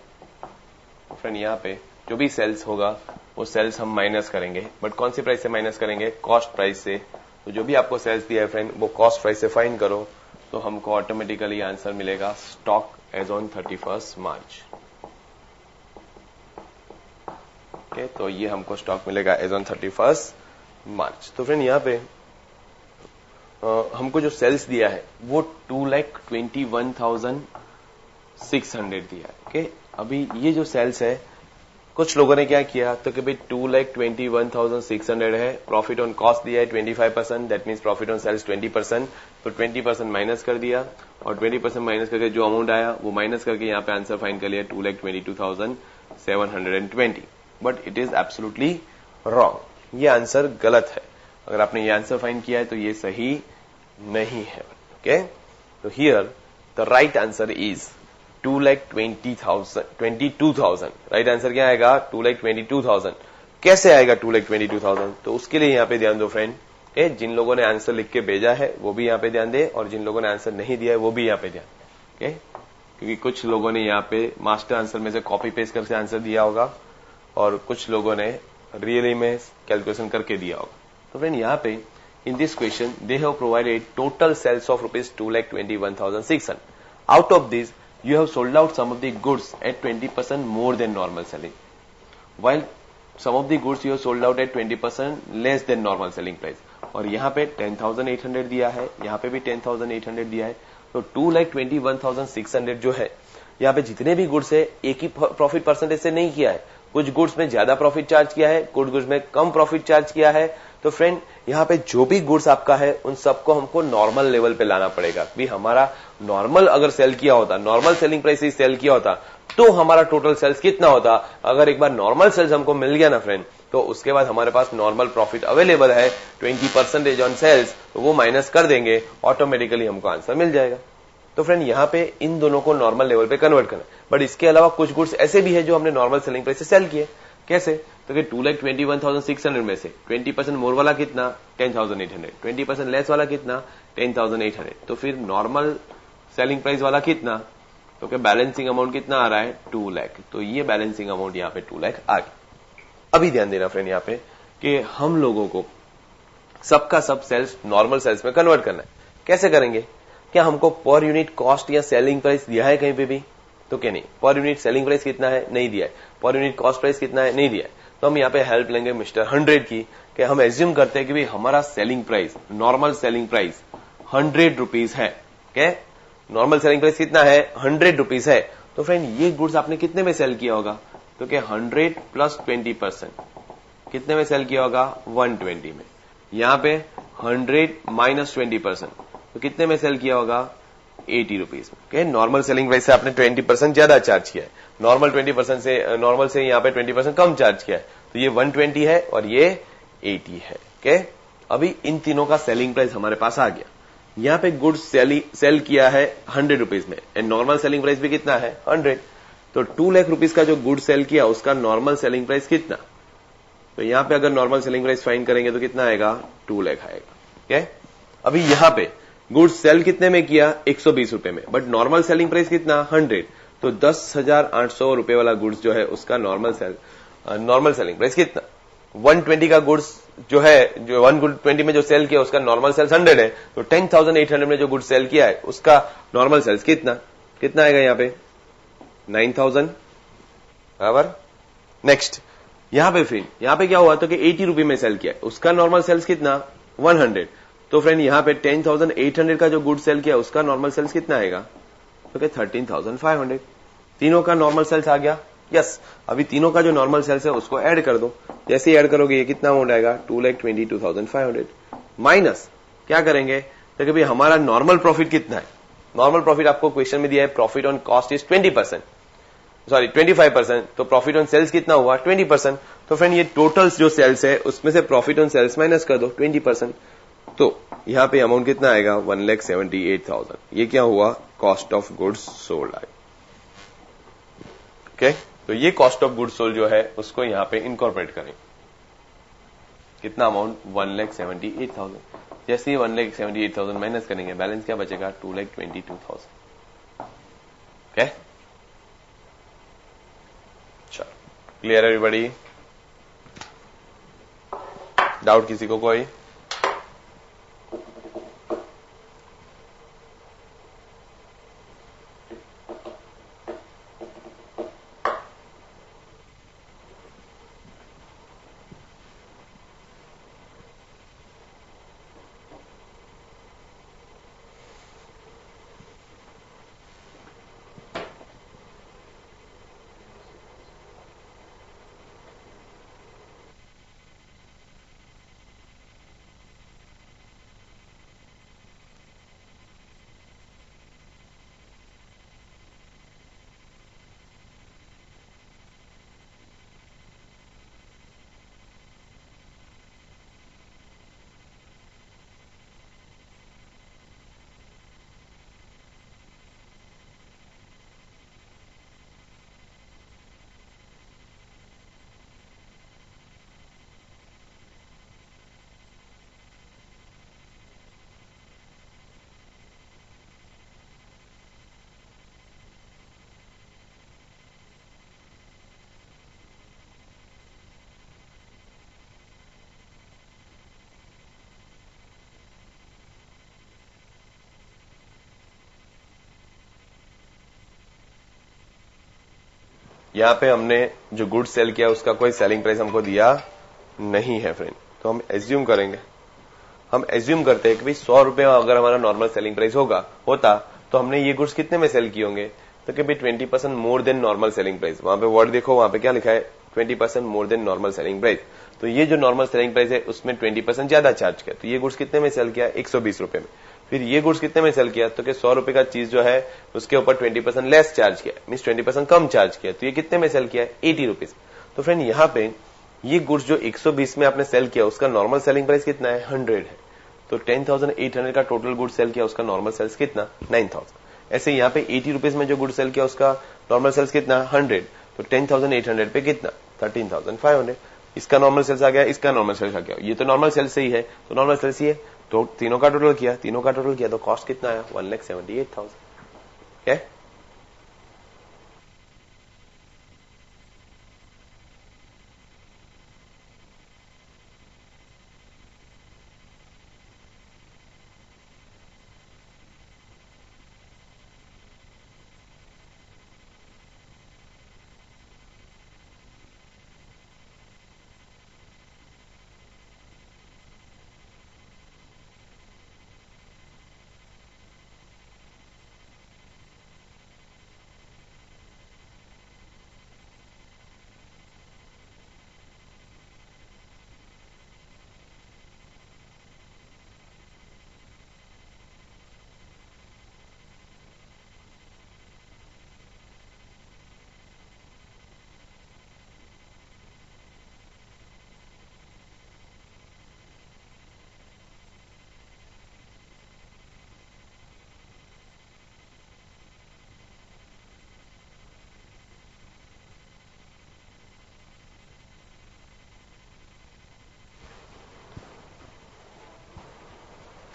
फ्रेंड यहाँ पे जो भी सेल्स होगा वो सेल्स हम माइनस करेंगे, बट कौन सी प्राइस से माइनस करेंगे? कॉस्ट प्राइस से। तो जो भी आपको सेल्स दिया है फ्रेंड वो कॉस्ट प्राइस से फाइंड करो, तो हमको ऑटोमेटिकली आंसर मिलेगा stock as on 31 March. Okay, तो ये हमको स्टॉक मिलेगा एज ऑन 31 मार्च। तो फ्रेंड यहाँ पे हमको जो सेल्स दिया है वो 2,21,600 दिया है। ओके, अभी ये जो सेल्स है कुछ लोगों ने क्या किया, तो कि भाई 2,21,600 है, प्रॉफिट ऑन कॉस्ट दिया है 25%, that means profit on sales 20%, तो 20% माइनस कर दिया और 20% माइनस करके जो अमाउंट आया वो माइनस करके यहाँ पे आंसर फाइंड कर लिया 2,22,720। But it is absolutely wrong, ये आंसर गलत है। अगर आपने ये आंसर फाइंड किया है तो ये सही नहीं है। ओके, तो here the right answer is 2,22,000। Right answer क्या आएगा? 2,22,000। कैसे आएगा 2,22,000? तो उसके लिए यहाँ पे ध्यान दो फ्रेंड। जिन लोगों ने आंसर लिख के भेजा है वो भी यहाँ पे ध्यान दे और जिन लोगों ने आंसर नहीं दिया है वो भी यहाँ पे ध्यान दे। क्योंकि कुछ लोगों ने यहाँ पे मास्टर आंसर में से कॉपी पेस्ट करके आंसर दिया होगा और कुछ लोगों ने रियली में कैलकुलेशन करके दिया होगा। तो फ्रेंड यहाँ पे in this question they have provided total sales of ₹2,21,600। Out of this you have sold out some of the goods at 20% more than normal selling, while some of the goods you have sold out at 20% less than normal selling price। और यहाँ पे 10,800 दिया है, यहाँ पे भी 10,800 दिया है, तो 2,21,600 जो है यहाँ पे जितने भी गुड्स है एक ही प्रॉफिट परसेंटेज से नहीं किया है। कुछ गुड्स में ज्यादा प्रॉफिट चार्ज किया है, कुछ गुड्स में कम प्रॉफिट चार्ज किया है। तो फ्रेंड यहाँ पे जो भी गुड्स आपका है उन सबको हमको नॉर्मल लेवल पे लाना पड़ेगा। भी हमारा नॉर्मल अगर सेल किया होता, नॉर्मल सेलिंग प्राइस से सेल किया होता तो हमारा टोटल सेल्स कितना होता? अगर एक बार नॉर्मल सेल्स हमको मिल गया ना फ्रेंड, तो उसके बाद हमारे पास नॉर्मल प्रॉफिट अवेलेबल है 20% ऑन सेल्स, तो वो माइनस कर देंगे, ऑटोमेटिकली हमको आंसर मिल जाएगा। तो फ्रेंड यहाँ पे इन दोनों को नॉर्मल लेवल पे कन्वर्ट करना है। बट इसके अलावा कुछ गुड्स ऐसे भी है जो हमने नॉर्मल सेलिंग प्राइस से सेल किए। कैसे? तो कि 2,21,600 में से 20% मोर वाला कितना? 10,800। 20% लेस वाला कितना? 10,800। तो फिर नॉर्मल सेलिंग प्राइस वाला कितना? तो कि बैलेंसिंग अमाउंट कितना आ रहा है? 2 लाख। तो ये बैलेंसिंग अमाउंट यहाँ पे 2 लाख आ गया। अभी ध्यान देना फ्रेंड यहाँ पे कि हम लोगों को सबका सब सेल्स नॉर्मल सेल्स में कन्वर्ट करना है। कैसे करेंगे? क्या हमको पर यूनिट कॉस्ट या सेलिंग प्राइस दिया है कहीं पे भी? तो क्या नहीं। पर यूनिट सेलिंग प्राइस कितना है? नहीं दिया है। पर यूनिट कॉस्ट प्राइस कितना है? नहीं दिया है। तो हम यहाँ पे हेल्प लेंगे मिस्टर 100 की, कि हम एज्यूम करते हैं कि भाई हमारा selling price, normal selling price 100 rupees है। क्या नॉर्मल सेलिंग प्राइस कितना है? 100 रुपीज है। तो फ्रेंड ये गुड्स आपने कितने में सेल किया होगा? तो क्या 100 प्लस 20% कितने में सेल किया होगा? 120 में। यहाँ पे 100 माइनस 20% तो कितने में सेल किया होगा? 80 रुपीज में। नॉर्मल सेलिंग प्राइस से आपने 20% ज्यादा चार्ज किया है, नॉर्मल 20% से, नॉर्मल से यहाँ पे 20% कम चार्ज किया है, तो ये 120 है और ये 80 है। ओके, अभी इन तीनों का सेलिंग प्राइस हमारे पास आ गया। यहाँ पे गुड्स सेल किया है 100 रुपीज में एंड नॉर्मल सेलिंग प्राइस भी कितना है? 100। तो 2 लाख रुपीज का जो गुड सेल किया उसका नॉर्मल सेलिंग प्राइस कितना? तो यहाँ पे अगर नॉर्मल सेलिंग प्राइस फाइंड करेंगे तो कितना आएगा? 2 लाख आएगा। ओके, अभी यहाँ पे गुड्स सेल कितने में किया? 120 रुपए में, बट नॉर्मल सेलिंग प्राइस कितना? 100। तो 10,800 रुपए वाला गुड्स जो है उसका नॉर्मल सेलिंग प्राइस कितना? 120 का गुड्स जो है, जो 120 में जो सेल किया उसका नॉर्मल सेल्स 100 है, तो 10,800 में जो गुड्स सेल किया है उसका नॉर्मल सेल्स कितना आएगा? यहाँ पे 9,000 बराबर। नेक्स्ट यहाँ पे फिर यहाँ पे क्या हुआ? तो कि 80 रुपए में सेल किया है, उसका नॉर्मल सेल्स कितना? 100। तो फ्रेंड यहाँ पे 10,800 का जो गुड सेल किया उसका नॉर्मल सेल्स कितना आएगा? तो क्या 13,500। तीनों का नॉर्मल सेल्स आ गया। यस, अभी तीनों का जो नॉर्मल सेल्स है उसको ऐड कर दो। जैसे ही ऐड करोगे ये कितना अमाउंट आएगा? 2,22,500 माइनस क्या करेंगे? तो भाई हमारा नॉर्मल प्रॉफिट कितना है? नॉर्मल प्रॉफिट आपको क्वेश्चन में दिया है, profit on cost is 20%। Sorry 25%, तो प्रॉफिट ऑन सेल्स कितना हुआ 20%। तो फ्रेंड ये टोटल जो सेल्स है उसमें से प्रॉफिट ऑन सेल्स माइनस कर दो 20%। तो यहां पे अमाउंट कितना आएगा 1,78,000। ये क्या हुआ कॉस्ट ऑफ गुड्स सोल्ड आएगा। ओके, तो ये कॉस्ट ऑफ गुड्स सोल्ड जो है उसको यहां पे इनकॉर्पोरेट करें। कितना अमाउंट 1,78,000। जैसे ही 1,78,000 माइनस करेंगे बैलेंस क्या बचेगा 2,22,000। ओके, चलो क्लियर एवरीबॉडी, डाउट किसी को कोई? यहां पे हमने जो गुड सेल किया उसका कोई सेलिंग प्राइस हमको दिया नहीं है फ्रेंड। तो हम एज्यूम करेंगे, हम एज्यूम करते हैं कि भाई 100 रुपए अगर हमारा नॉर्मल सेलिंग प्राइस होता तो हमने ये गुड्स कितने में सेल किए होंगे, तो कि भाई 20% more than normal selling price. वहां पे वर्ड देखो, वहां पे क्या लिखा है 20% more than normal selling price. तो ये जो नॉर्मल सेलिंग प्राइस है उसमें 20% ज्यादा चार्ज किया, तो ये गुड्स कितने में सेल किया 120 रुपए में। फिर ये गुड्स कितने में सेल किया, तो कि 100 रुपए का चीज जो है उसके ऊपर 20% लेस चार्ज किया, मीन 20% कम चार्ज किया, तो ये कितने में सेल किया 80 रुपीज। तो फ्रेंड यहाँ पे ये गुड्स जो 120 में आपने सेल किया उसका नॉर्मल सेलिंग प्राइस कितना है 100 है। तो 10,800 का टोटल गुड सेल किया, उसका नॉर्मल सेल्स कितना 9,000। ऐसे यहाँ पे 80 रुपीज में जो गुड सेल किया उसका नॉर्मल सेल्स कितना 100, तो 10,800 पे कितना 13,500। इसका नॉर्मल सेल्स आ गया, इसका नॉर्मल सेल्स आ गया, ये तो नॉर्मल सेल्स ही है, तो नॉर्मल सेल्स ही है, तो तीनों का टोटल किया, तो कॉस्ट कितना आया 1,78,000। ओके,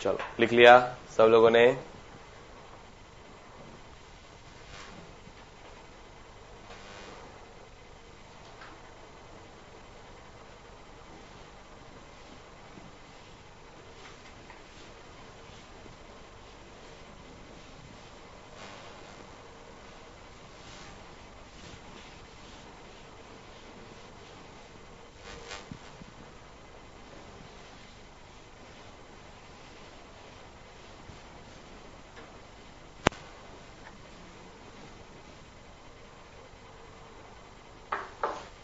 चलो लिख लिया सब लोगों ने?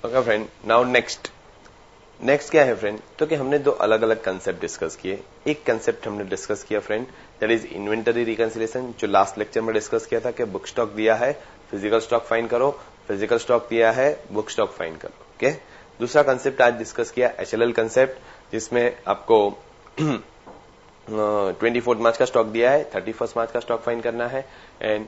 ओके फ्रेंड, नाउ नेक्स्ट क्या है फ्रेंड, तो कि हमने दो अलग अलग कंसेप्ट डिस्कस किए। एक कंसेप्ट हमने डिस्कस किया friend, that is inventory reconciliation, जो लास्ट लेक्चर में डिस्कस किया था कि बुक स्टॉक दिया है, फिजिकल स्टॉक फाइंड करो, फिजिकल स्टॉक दिया है, बुक स्टॉक फाइंड करो। ओके, दूसरा कंसेप्ट आज डिस्कस किया HLL कंसेप्ट, जिसमें आपको 24 मार्च का स्टॉक दिया है, 31 मार्च का स्टॉक फाइंड करना है एंड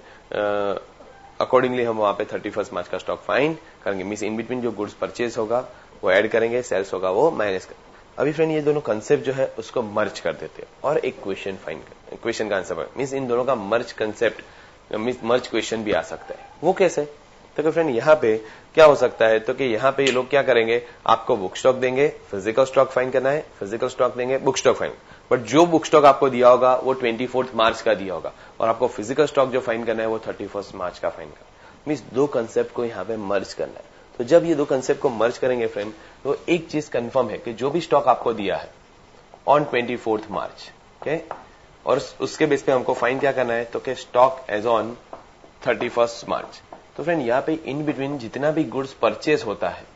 अकॉर्डिंगली हम वहां पे 31 मार्च का स्टॉक फाइंड करेंगे। मींस इन बिटवीन जो गुड्स परचेज होगा वो ऐड करेंगे, सेल्स होगा वो माइनस करेंगे। अभी फ्रेंड ये दोनों कंसेप्ट जो है उसको मर्ज कर देते हैं और एक क्वेश्चन का आंसर मींस इन दोनों का मर्ज कंसेप्ट मींस मर्ज क्वेश्चन भी आ सकता है। वो कैसे? तो फ्रेंड यहाँ पे क्या हो सकता है, तो कि यहाँ पे ये लोग क्या करेंगे, आपको बुक स्टॉक देंगे, फिजिकल स्टॉक फाइंड करना है, फिजिकल स्टॉक देंगे, बुक स्टॉक फाइंड, बट जो बुक स्टॉक आपको दिया होगा वो 24 मार्च का दिया होगा और आपको फिजिकल स्टॉक जो फाइंड करना है वो 31 मार्च का फाइंड करना। मींस दो कंसेप्ट को यहाँ पे मर्ज करना है। तो जब ये दो कंसेप्ट को मर्ज करेंगे फ्रेंड, तो एक चीज कंफर्म है कि जो भी स्टॉक आपको दिया है ऑन 24 मार्च, ओके, और उसके बेस पे हमको फाइंड क्या करना है, तो कि स्टॉक एज ऑन 31 मार्च। तो फ्रेंड यहाँ पे इन बिटवीन जितना भी गुड्स परचेज होता है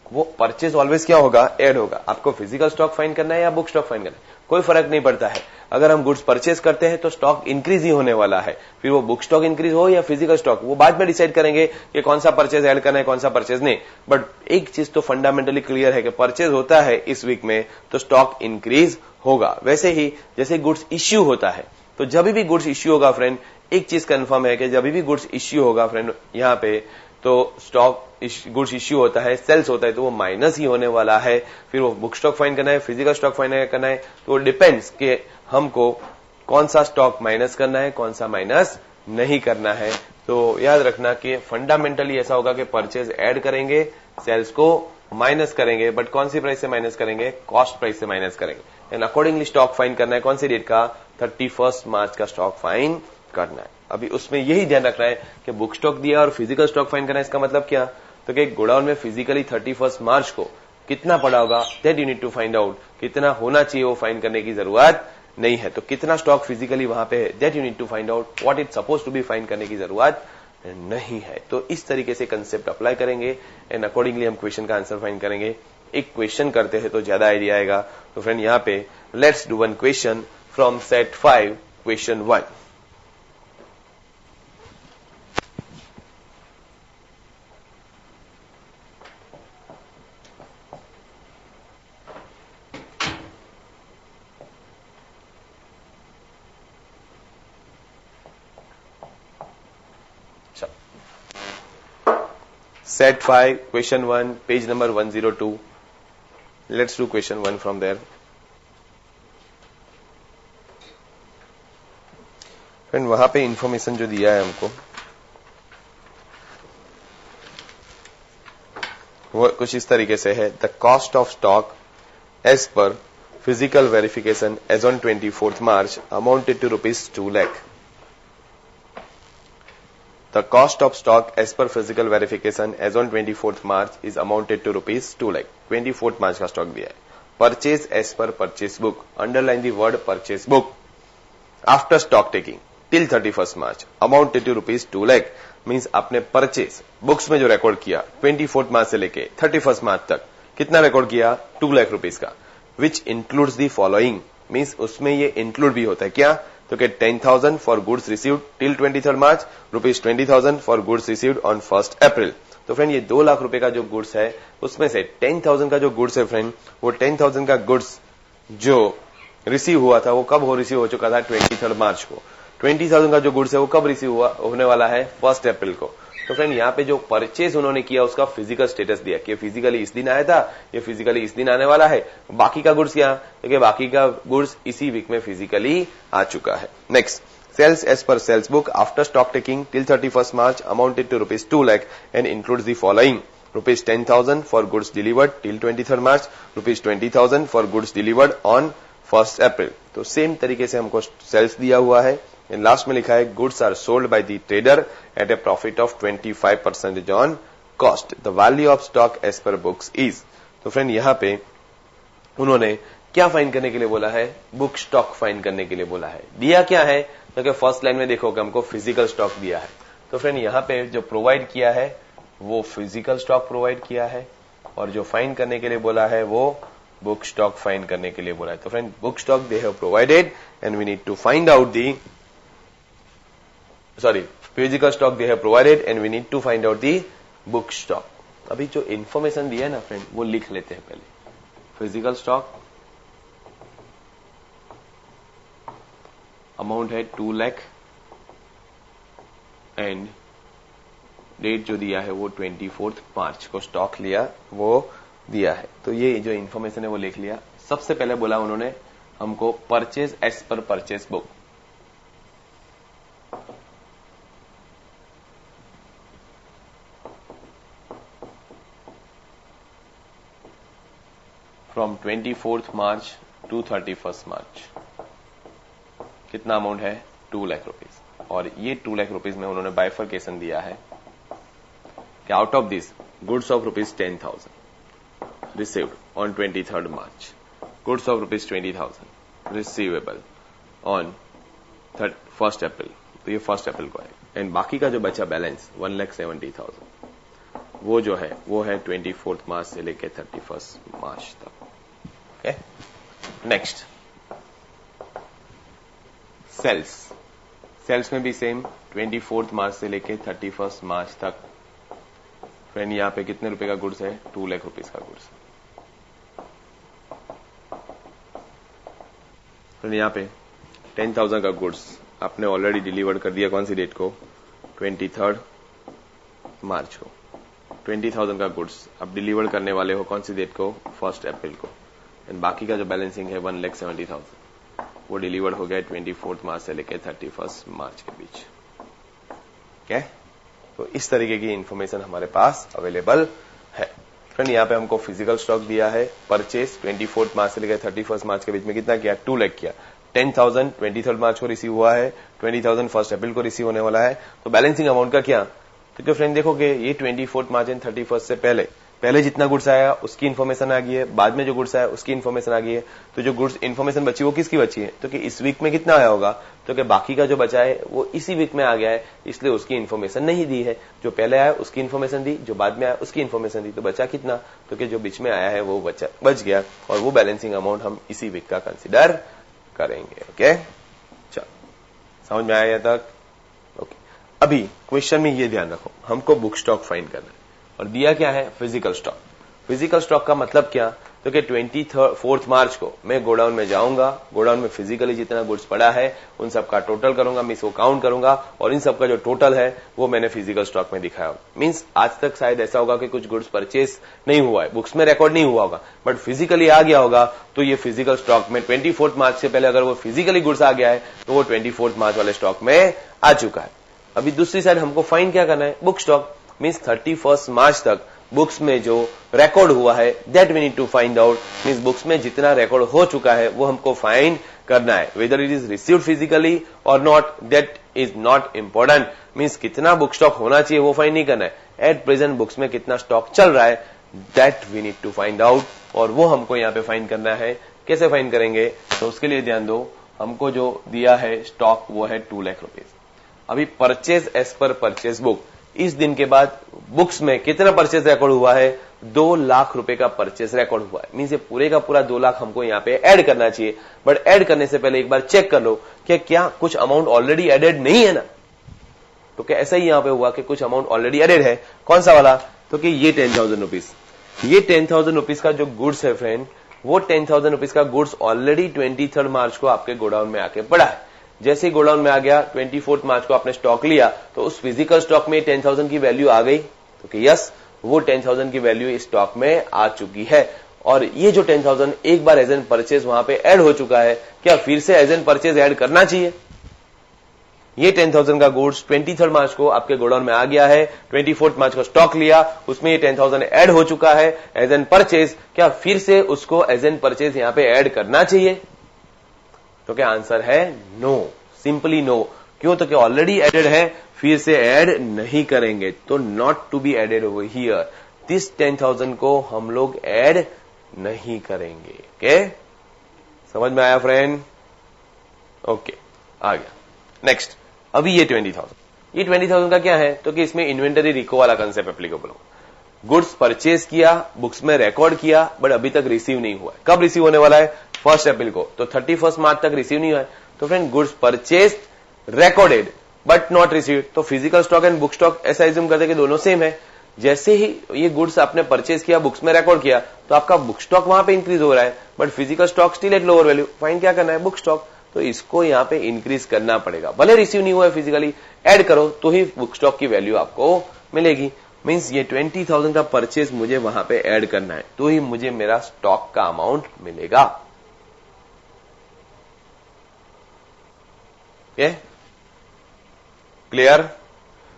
वो परचेज ऑलवेज क्या होगा, ऐड होगा। आपको फिजिकल स्टॉक फाइंड करना है या बुक स्टॉक फाइंड करना है, कोई फर्क नहीं पड़ता है। अगर हम गुड्स परचेज करते हैं तो स्टॉक इंक्रीज ही होने वाला है, फिर वो बुक स्टॉक इंक्रीज हो या फिजिकल स्टॉक, वो बाद में डिसाइड करेंगे कि कौन सा परचेज ऐड करना है, कौन सा परचेज नहीं। बट एक चीज तो फंडामेंटली क्लियर है कि परचेज होता है इस वीक में तो स्टॉक इंक्रीज होगा। वैसे ही जैसे गुड्स इश्यू होता है, तो जब भी गुड्स इश्यू होगा फ्रेंड, एक चीज कंफर्म है कि जब भी गुड्स इश्यू होगा फ्रेंड यहाँ पे, तो स्टॉक गुड्स इश्यू होता है, सेल्स होता है, तो वो माइनस ही होने वाला है। फिर वो बुक स्टॉक फाइंड करना है, फिजिकल स्टॉक फाइंड करना है, तो वो डिपेंड्स कि हमको कौन सा स्टॉक माइनस करना है, कौन सा माइनस नहीं करना है। तो याद रखना कि फंडामेंटली ऐसा होगा कि परचेज ऐड करेंगे, सेल्स को माइनस करेंगे, बट कौन सी प्राइस से माइनस करेंगे, कॉस्ट प्राइस से माइनस करेंगे एंड अकॉर्डिंगली स्टॉक फाइंड करना है। कौन सी डेट का, 31 मार्च का स्टॉक फाइंड करना है। अभी उसमें यही ध्यान रखना है कि बुक स्टॉक दिया और फिजिकल स्टॉक फाइंड करना है। इसका मतलब क्या, तो कि गोडाउन में फिजिकली 31 मार्च को कितना पड़ा होगा, that you need to find out. कितना होना चाहिए वो फाइंड करने की जरूरत नहीं है। तो कितना स्टॉक फिजिकली वहां पे है, that you need to find out. What is suppose to be find करने की जरूरत नहीं है। तो इस तरीके से कंसेप्ट अप्लाई करेंगे एंड अकॉर्डिंगली हम क्वेश्चन का आंसर फाइंड करेंगे। एक क्वेश्चन करते हैं तो ज्यादा आइडिया आएगा। तो फ्रेंड यहाँ पे let's do one question from set 5, question 1। Set 5, question 1, page number 102. Let's do question 1 from there. Friend वहां पे इंफॉर्मेशन जो दिया है हमको वो कुछ इस तरीके से है। The cost of stock as per physical verification as on 24 March amounted to ₹2 lakh. The cost of stock as per physical verification as on 24th March is amounted to ₹2 lakh. 24th March का stock दिया है। Purchase as per purchase book. Underline the word purchase book. After stock taking till 31st March amounted to ₹2 lakh. Means आपने purchase books में जो record किया 24th मार्च से लेके 31st मार्च तक कितना रिकॉर्ड किया, ₹2 लाख का, which includes the following. Means उसमें ये इंक्लूड भी होता है क्या, तो कि 10,000 for goods received till 23rd March, ₹20,000 for goods received on 1st April. तो फ्रेंड ये ₹2 लाख का जो गुड्स है उसमें से 10,000 का जो गुड्स है फ्रेंड, वो 10,000 का गुड्स जो रिसीव हुआ था वो कब हो रिसीव हो चुका था, 23rd मार्च को। 20,000 का जो गुड्स है वो कब रिसीव हुआ होने वाला है, 1st अप्रैल को। तो फ्रेंड यहाँ पे जो परचेज उन्होंने किया उसका फिजिकल स्टेटस दिया कि फिजिकली इस दिन आया था, ये फिजिकली इस दिन आने वाला है। बाकी का गुड्स क्या, क्योंकि बाकी का गुड्स इसी वीक में फिजिकली आ चुका है। Next, sales as per sales book after stock taking till 31st March amounted to ₹2 lakh and includes the following: ₹10,000 for goods delivered till 23rd March, ₹20,000 for goods delivered on 1st April. तो same तरीके से हमको sales दिया हुआ है। Last में लिखा है goods are sold by the trader at a profit of 25% on cost. The value of stock as per books is. तो फ्रेंड यहाँ पे उन्होंने क्या फाइंड करने के लिए बोला है, बुक स्टॉक फाइंड करने के लिए बोला है। दिया क्या है, तो फर्स्ट लाइन में देखोगे हमको फिजिकल स्टॉक दिया है। तो फ्रेंड यहाँ पे जो प्रोवाइड किया है वो फिजिकल स्टॉक प्रोवाइड किया है और जो फाइंड करने के लिए बोला है वो बुक स्टॉक फाइंड करने के लिए बोला है। तो friend book stock they have provided and we need to find out the sorry physical stock they have provided and we need to find out the book stock. अभी जो information दिया है ना फ्रेंड, वो लिख लेते हैं पहले। फिजिकल स्टॉक अमाउंट है 2 लाख एंड डेट जो दिया है वो 24 मार्च को स्टॉक लिया वो दिया है। तो ये जो इंफॉर्मेशन है वो लिख लिया। सबसे पहले बोला उन्होंने हमको purchase as per purchase book, from 24 March to 31 March कितना अमाउंट है 2 लाख रुपीज। और ये 2 लाख रुपीज में उन्होंने बाइफर्केशन दिया है कि out of this goods of rupees 10,000 received on 23rd March, goods of rupees 20,000 receivable on 1st April, तो ये 1 अप्रैल को है। एंड बाकी का जो बचा बैलेंस 1,70,000 वो जो है वो है 24 मार्च से लेके 31 मार्च तक। Okay, next sales. सेल्स में भी सेम 24 मार्च से लेके 31 मार्च तक। फ्रेंड यहां पे कितने रुपए का गुड्स है 2 लाख रुपीज का गुड्स। फ्रेंड यहां पे 10,000 का गुड्स आपने ऑलरेडी डिलीवर्ड कर दिया, कौन सी डेट को 23rd मार्च को। 20,000 का गुड्स आप डिलीवर करने वाले हो कौन सी डेट को 1 अप्रैल को। एंड बाकी का जो बैलेंसिंग है 1,70,000 वो डिलीवर हो गया 24 मार्च से लेकर 31 मार्च के बीच। क्या तो इस तरीके की इंफॉर्मेशन हमारे पास अवेलेबल है। फ्रेंड यहाँ पे हमको फिजिकल स्टॉक दिया है, परचेस 24 मार्च से लेकर 31 मार्च के बीच में कितना किया 2 लाख किया। 10,000 23rd मार्च को रिसीव हुआ है, 20,000 1 अप्रैल को रिसीव होने वाला है। तो बैलेंसिंग अमाउंट का क्या, तो फ्रेंड देखोगे ये 24 मार्च एंड 31 से पहले जितना गुड्स आया उसकी इन्फॉर्मेशन आ गई है, बाद में जो गुड्स आया उसकी इन्फॉर्मेशन आ गई है। तो जो गुड्स इन्फॉर्मेशन बची वो किसकी बची है, तो कि इस वीक में कितना आया होगा, तो कि बाकी का जो बचा है वो इसी वीक में आ गया है, इसलिए उसकी इन्फॉर्मेशन नहीं दी है। जो पहले आया उसकी इन्फॉर्मेशन दी, जो बाद में आया उसकी इन्फॉर्मेशन दी, तो बचा कितना, तो कि जो बीच में आया है वो बच गया, और वो बैलेंसिंग अमाउंट हम इसी वीक का कंसिडर करेंगे। ओके, चलो समझ में आया तक। ओके, अभी क्वेश्चन में ये ध्यान रखो, हमको बुक स्टॉक फाइंड करना है और दिया क्या है फिजिकल स्टॉक। फिजिकल स्टॉक का मतलब क्या, तो कि 24 मार्च को मैं गोडाउन में जाऊंगा, गोडाउन में फिजिकली जितना गुड्स पड़ा है उन सब का टोटल करूंगा, मीन्स वो काउंट करूंगा, और इन सब का जो टोटल है वो मैंने फिजिकल स्टॉक में दिखाया। मीन्स आज तक शायद ऐसा होगा कि कुछ गुड्स परचेस नहीं हुआ है, बुक्स में रिकॉर्ड नहीं हुआ होगा, बट फिजिकली आ गया होगा, तो ये फिजिकल स्टॉक में 24 मार्च से पहले अगर वो फिजिकली गुड्स आ गया है तो वो 24 मार्च वाले स्टॉक में आ चुका है। अभी दूसरी साइड हमको फाइंड क्या करना है, बुक स्टॉक। मीन्स 31 मार्च तक बुक्स में जो रिकॉर्ड हुआ है that we need to find out. Means books में जितना रिकॉर्ड हो चुका है वो हमको फाइंड करना है, whether it is received physically और not, that is not important. Means कितना बुक स्टॉक होना चाहिए वो फाइंड नहीं करना है, एट प्रेजेंट बुक्स में कितना स्टॉक चल रहा है that we need to find out, और वो हमको यहाँ पे फाइंड करना है। कैसे फाइंड करेंगे, तो उसके लिए ध्यान दो, हमको जो दिया है स्टॉक वो है 2 लाख रुपीज। अभी purchase as per purchase book, इस दिन के बाद बुक्स में कितना परचेज रिकॉर्ड हुआ है, 2 लाख रुपए का परचेज रिकॉर्ड हुआ है। मीन्स ये पूरे का पूरा 2 लाख हमको यहाँ पे ऐड करना चाहिए, बट ऐड करने से पहले एक बार चेक कर लो कि क्या कुछ अमाउंट ऑलरेडी एडेड नहीं है ना। तो क्या ऐसा ही यहाँ पे हुआ कि कुछ अमाउंट ऑलरेडी एडेड है, कौन सा वाला, तो कि ये 10,000 रुपीज, ये 10,000 रुपीज का जो गुड्स है फ्रेंड, वो 10,000 रुपीज का गुड्स ऑलरेडी 23rd मार्च को आपके गोडाउन में आके पड़ा है। जैसे ही गोडाउन में आ गया 24 मार्च को आपने स्टॉक लिया, तो उस फिजिकल स्टॉक में 10,000 की वैल्यू आ गई, तो कि यस वो 10,000 की वैल्यू इस स्टॉक में आ चुकी है। और ये जो 10,000 एक बार एज एन परचेज वहां पे ऐड हो चुका है, क्या फिर से एज एन परचेज ऐड करना चाहिए। ये 10,000 का गुड्स 23rd मार्च को आपके गोडाउन में आ गया है, 24 मार्च को स्टॉक लिया, उसमें ये 10,000 ऐड हो चुका है एज एन परचेज, क्या फिर से उसको एज एन परचेज यहां पे ऐड करना चाहिए, तो क्या आंसर है नो, सिंपली नो। क्यों, तो क्या ऑलरेडी एडेड है, फिर से ऐड नहीं करेंगे, तो not to be added over here, this 10,000 को हम लोग ऐड नहीं करेंगे। ओके, समझ में आया फ्रेंड। ओके, आ गया नेक्स्ट। अभी ये 20,000 का क्या है, तो कि इसमें इन्वेंटरी रिको वाला कंसेप्ट एप्लीकेबल हो। गुड्स परचेज किया, बुक्स में रिकॉर्ड किया, बट अभी तक रिसीव नहीं हुआ है। कब रिसीव होने वाला है, 1 अप्रैल को, तो 31 मार्च तक रिसीव नहीं हुआ है। तो friend goods purchase recorded but not received. तो physical stock and book stock ऐसा एज्यूम करते कि दोनों सेम है। जैसे ही ये गुड्स आपने परचेज किया, बुक्स में रिकॉर्ड किया, तो आपका बुक स्टॉक वहां पे इंक्रीज हो रहा है, but physical stock still at lower value. Find क्या करना है? Book stock. तो इसको यहां पे इंक्रीज करना पड़ेगा, भले रिसीव नहीं हुआ है फिजिकली, ऐड करो तो ही बुक स्टॉक की वैल्यू आपको मिलेगी। मींस ये 20,000 का परचेज मुझे वहां पे ऐड करना है, तो ही मुझे मेरा स्टॉक का अमाउंट मिलेगा। क्लियर?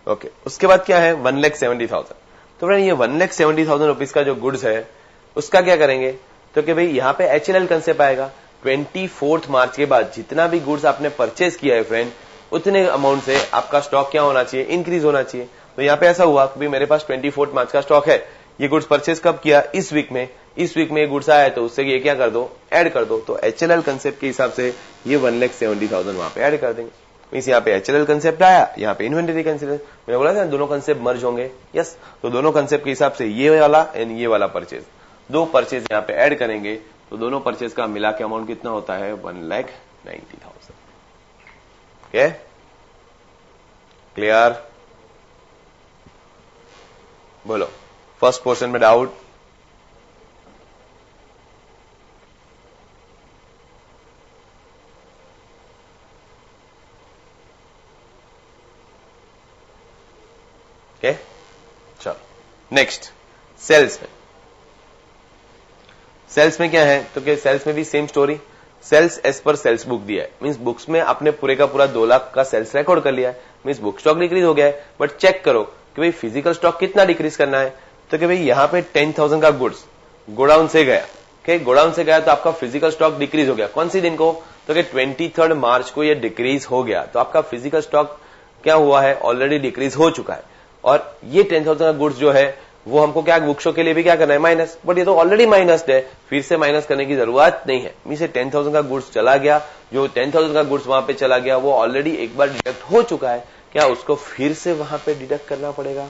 ओके। उसके बाद क्या है? 1,70,000। तो फ्रेंड ये 1,70,000 रुपीज का जो गुड्स है उसका क्या करेंगे? तो कि भाई यहां पे HLL कंसेप्ट आएगा। 24 मार्च के बाद जितना भी गुड्स आपने परचेज किया है फ्रेंड, उतने अमाउंट से आपका स्टॉक क्या होना चाहिए? इंक्रीज होना चाहिए। तो यहां पे ऐसा हुआ कि मेरे पास 24 मार्च का स्टॉक है, ये गुड्स परचेज कब किया? इस वीक में। इस वीक में ये गुड्स आया है, तो उससे ये क्या कर दो? ऐड कर दो। तो HLL कंसेप्ट के हिसाब से ये 1,70,000 वहां पे ऐड कर देंगे। मींस यहाँ पे HLL कंसेप्ट आया, यहाँ पे इन्वेंटरी कंसेप्ट। मैंने बोला था दोनों कंसेप्ट मर्ज होंगे। यस, तो दोनों कंसेप्ट के हिसाब से ये वाला एंड ये वाला परचेज, दो परचेज यहाँ पे ऐड करेंगे, तो दोनों परचेज का मिला के अमाउंट कितना होता है? 1,90,000। Okay, clear? बोलो, फर्स्ट पोर्शन में डाउट? ओके, चलो नेक्स्ट, सेल्स में। सेल्स में क्या है? तो क्या सेल्स में भी same story. Sales as per sales book दिया है, मींस बुक्स में आपने पूरे का पूरा 2 लाख का सेल्स रिकॉर्ड कर लिया है, मींस बुक स्टॉक डिक्रीज हो गया है। बट चेक करो कि भाई फिजिकल स्टॉक कितना डिक्रीज करना है। तो कि भाई यहां पे 10,000 का गुड्स गोडाउन से गया, गोडाउन से गया, तो आपका फिजिकल स्टॉक डिक्रीज हो गया। कौन सी दिन को? तो कि 23 मार्च को ये डिक्रीज हो गया, तो आपका फिजिकल स्टॉक क्या हुआ है? ऑलरेडी डिक्रीज हो चुका है। और ये 10,000 का गुड्स जो है वो हमको क्या बुक शो के लिए भी क्या करना है? माइनस। बट ये तो ऑलरेडी माइनस है, फिर से माइनस करने की जरूरत नहीं है। मींस 10,000 का गुड्स चला गया, जो 10,000 का गुड्स वहां पे चला गया वो ऑलरेडी एक बार डिडक्ट हो चुका है, क्या उसको फिर से वहां पे डिडक्ट करना पड़ेगा?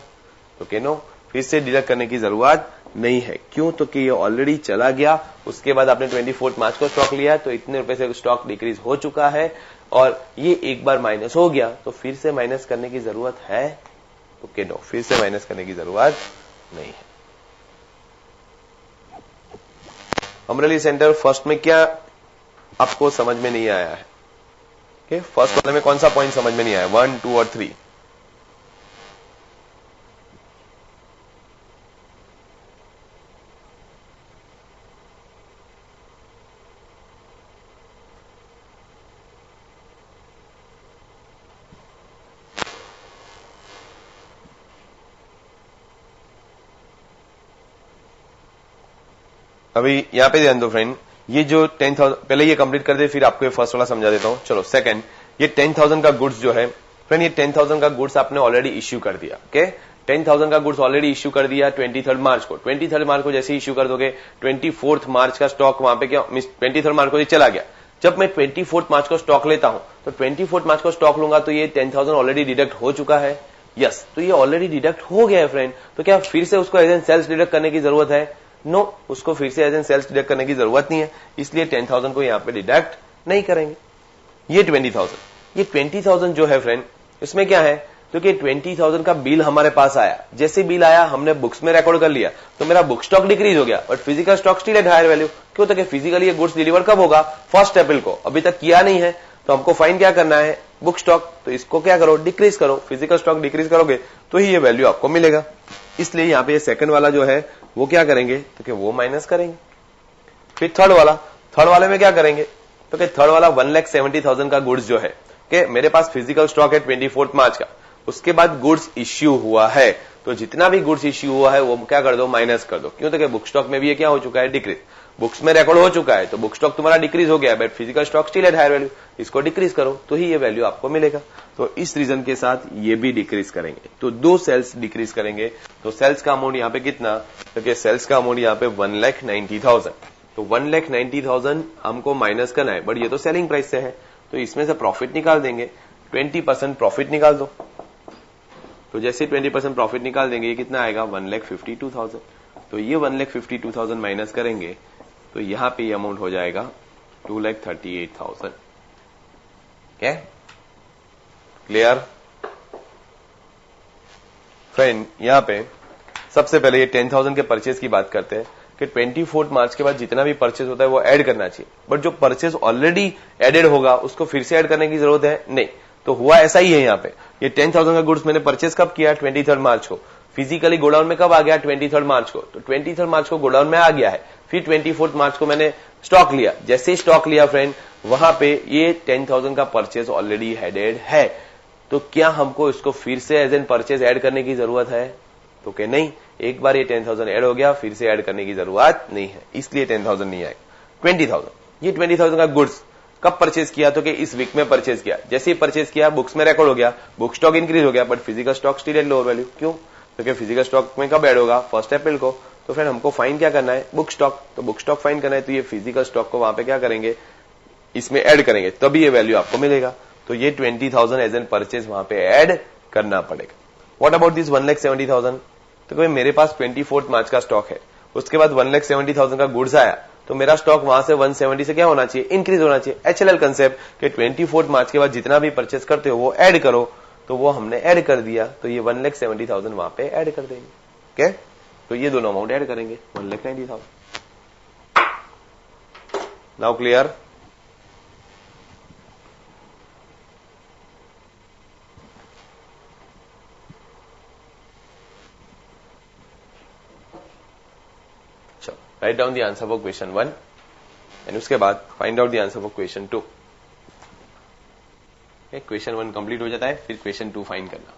तो नो, फिर से डिडक्ट करने की जरूरत नहीं है। क्यों? तो कि ये ऑलरेडी चला गया, उसके बाद आपने 24 मार्च को स्टॉक लिया, तो इतने रुपए से स्टॉक डिक्रीज हो चुका है और ये एक बार माइनस हो गया, तो फिर से माइनस करने की जरूरत है? तो नो, फिर से माइनस करने की जरूरत नहीं है। अमरेली सेंटर फर्स्ट में क्या आपको समझ में नहीं आया है? फर्स्ट वाले में कौन सा पॉइंट समझ में नहीं आया? 1, 2 और 3? अभी यहां पे ध्यान दो फ्रेंड, ये जो 10,000, पहले ये कंप्लीट कर दे फिर आपको ये फर्स्ट वाला समझा देता हूं। चलो सेकंड, ये 10,000 का गुड्स जो है फ्रेंड, ये 10,000 का गुड्स आपने ऑलरेडी इश्यू कर दिया। ओके, 10,000 का गुड्स ऑलरेडी इश्यू कर दिया 23 मार्च को। 23 मार्च को जैसे इश्यू कर दोगे, 24 मार्च का स्टॉक वहां पे क्या, 23 मार्च को ये चला गया। जब मैं 24 मार्च को स्टॉक लेता हूं, तो 24 मार्च को स्टॉक लूंगा, तो ये 10,000 ऑलरेडी डिडक्ट हो चुका है। यस, तो ये ऑलरेडी डिडक्ट हो गया है फ्रेंड, तो क्या फिर से उसको एज एन सेल्स डिडक्ट करने की जरूरत है? नो, उसको फिर से एज एन सेल्स डिडक्ट करने की जरूरत नहीं है, इसलिए 10,000 को यहां पे डिडक्ट नहीं करेंगे। ये 20,000, ये 20,000 जो है फ्रेंड, इसमें क्या है? तो कि 20,000 का बिल हमारे पास आया, जैसे बिल आया हमने बुक्स में रिकॉर्ड कर लिया, तो मेरा बुक स्टॉक डिक्रीज हो गया, but physical stock still at higher value. क्यों? तो कि फिजिकली ये गुड्स डिलीवर कब होगा? 1 अप्रैल को, अभी तक किया नहीं है, तो हमको फाइन क्या करना है? Book stock. तो इसको क्या करो? डिक्रीज करो। फिजिकल स्टॉक डिक्रीज करोगे तो ही ये वैल्यू आपको मिलेगा। इसलिए यहां पे सेकंड वाला जो है वो क्या करेंगे? तो कि वो माइनस करेंगे। फिर थर्ड वाले में क्या करेंगे? तो कि थर्ड वाला 1,70,000 का गुड्स जो है, कि मेरे पास फिजिकल स्टॉक है 24 मार्च का, उसके बाद गुड्स इश्यू हुआ है, तो जितना भी गुड्स इश्यू हुआ है वो क्या कर दो? माइनस कर दो। क्यों? तो कि बुक स्टॉक में भी ये क्या हो चुका है? डिक्रीज। बुक्स में रिकॉर्ड हो चुका है, तो बुक स्टॉक तुम्हारा डिक्रीज हो गया, but physical stock still at higher value, इसको डिक्रीज करो तो ही ये वैल्यू आपको मिलेगा। तो इस रीजन के साथ ये भी डिक्रीज करेंगे, तो 2 सेल्स डिक्रीज करेंगे। तो सेल्स का अमाउंट यहां पे कितना? तो सेल्स का अमाउंट यहां पे 1,90,000। तो 1,90,000 हमको माइनस करना है, बट ये तो सेलिंग प्राइस से है, तो इसमें से प्रॉफिट निकाल देंगे। 20% प्रॉफिट निकाल दो, तो जैसे 20% प्रॉफिट निकाल देंगे, ये कितना आएगा? 1,52,000। तो ये 1,52,000 माइनस करेंगे, तो यहां पे ये अमाउंट हो जाएगा 2,38,000। क्या? क्लियर? फ्रेंड यहां पे सबसे पहले ये 10,000 के परचेज की बात करते हैं कि 24 मार्च के बाद जितना भी परचेज होता है वो ऐड करना चाहिए, बट जो परचेज ऑलरेडी एडेड होगा उसको फिर से ऐड करने की जरूरत है नहीं। तो हुआ ऐसा ही है यहाँ पे, ये 10,000 का गुड्स मैंने परचेज कब किया? 23 मार्च को। फिजिकली गोडाउन में कब आ गया? 23 मार्च को। तो 23 मार्च को गोडाउन में आ गया है, फिर 24 मार्च को मैंने स्टॉक लिया। जैसे ही स्टॉक लिया फ्रेंड, वहां पे ये 10,000 का परचेज ऑलरेडी हेडेड है, तो क्या हमको इसको फिर से एज एन परचेज ऐड करने की जरूरत है? तो क्या नहीं, एक बार ये 10,000 ऐड हो गया, फिर से ऐड करने की जरूरत नहीं है, इसलिए 10,000 नहीं आएगा। 20,000, ये 20,000 का गुड्स कब परचेज किया? तो कि इस वीक में परचेज किया। जैसे ही परचेज किया, बुक्स में रिकॉर्ड हो गया, बुक स्टॉक इंक्रीज हो गया, but physical stock still at lower value. क्यों? तो क्या फिजिकल स्टॉक में कब ऐड होगा? 1 अप्रैल को। तो फ्रेंड हमको फाइन क्या करना है? Book stock. तो बुक स्टॉक फाइन करना है, तो ये फिजिकल स्टॉक को वहां पे क्या करेंगे? इसमें ऐड करेंगे, तभी ये वैल्यू आपको मिलेगा। तो ये 20,000 एज एन परचेज वहां पे ऐड करना पड़ेगा। What about this 1,70,000? तो भाई मेरे पास 24 मार्च का स्टॉक है, उसके बाद 1,70,000 का गुड्स आया, तो मेरा स्टॉक वहां से 170 से क्या होना चाहिए? इंक्रीज होना चाहिए। एचएलएल कंसेप्ट कि 24 मार्च के बाद जितना भी परचेज करते हो वो ऐड करो, तो वो हमने ऐड कर दिया, तो ये 1,70,000 वहां पे ऐड कर देंगे। ओके, तो ये दोनों अमाउंट ऐड करेंगे, 1,90,000। Now clear? Write down the answer for question 1 and उसके बाद find out the answer for question 2। Question 1 complete हो जाता है, फिर क्वेश्चन 2 फाइंड करना।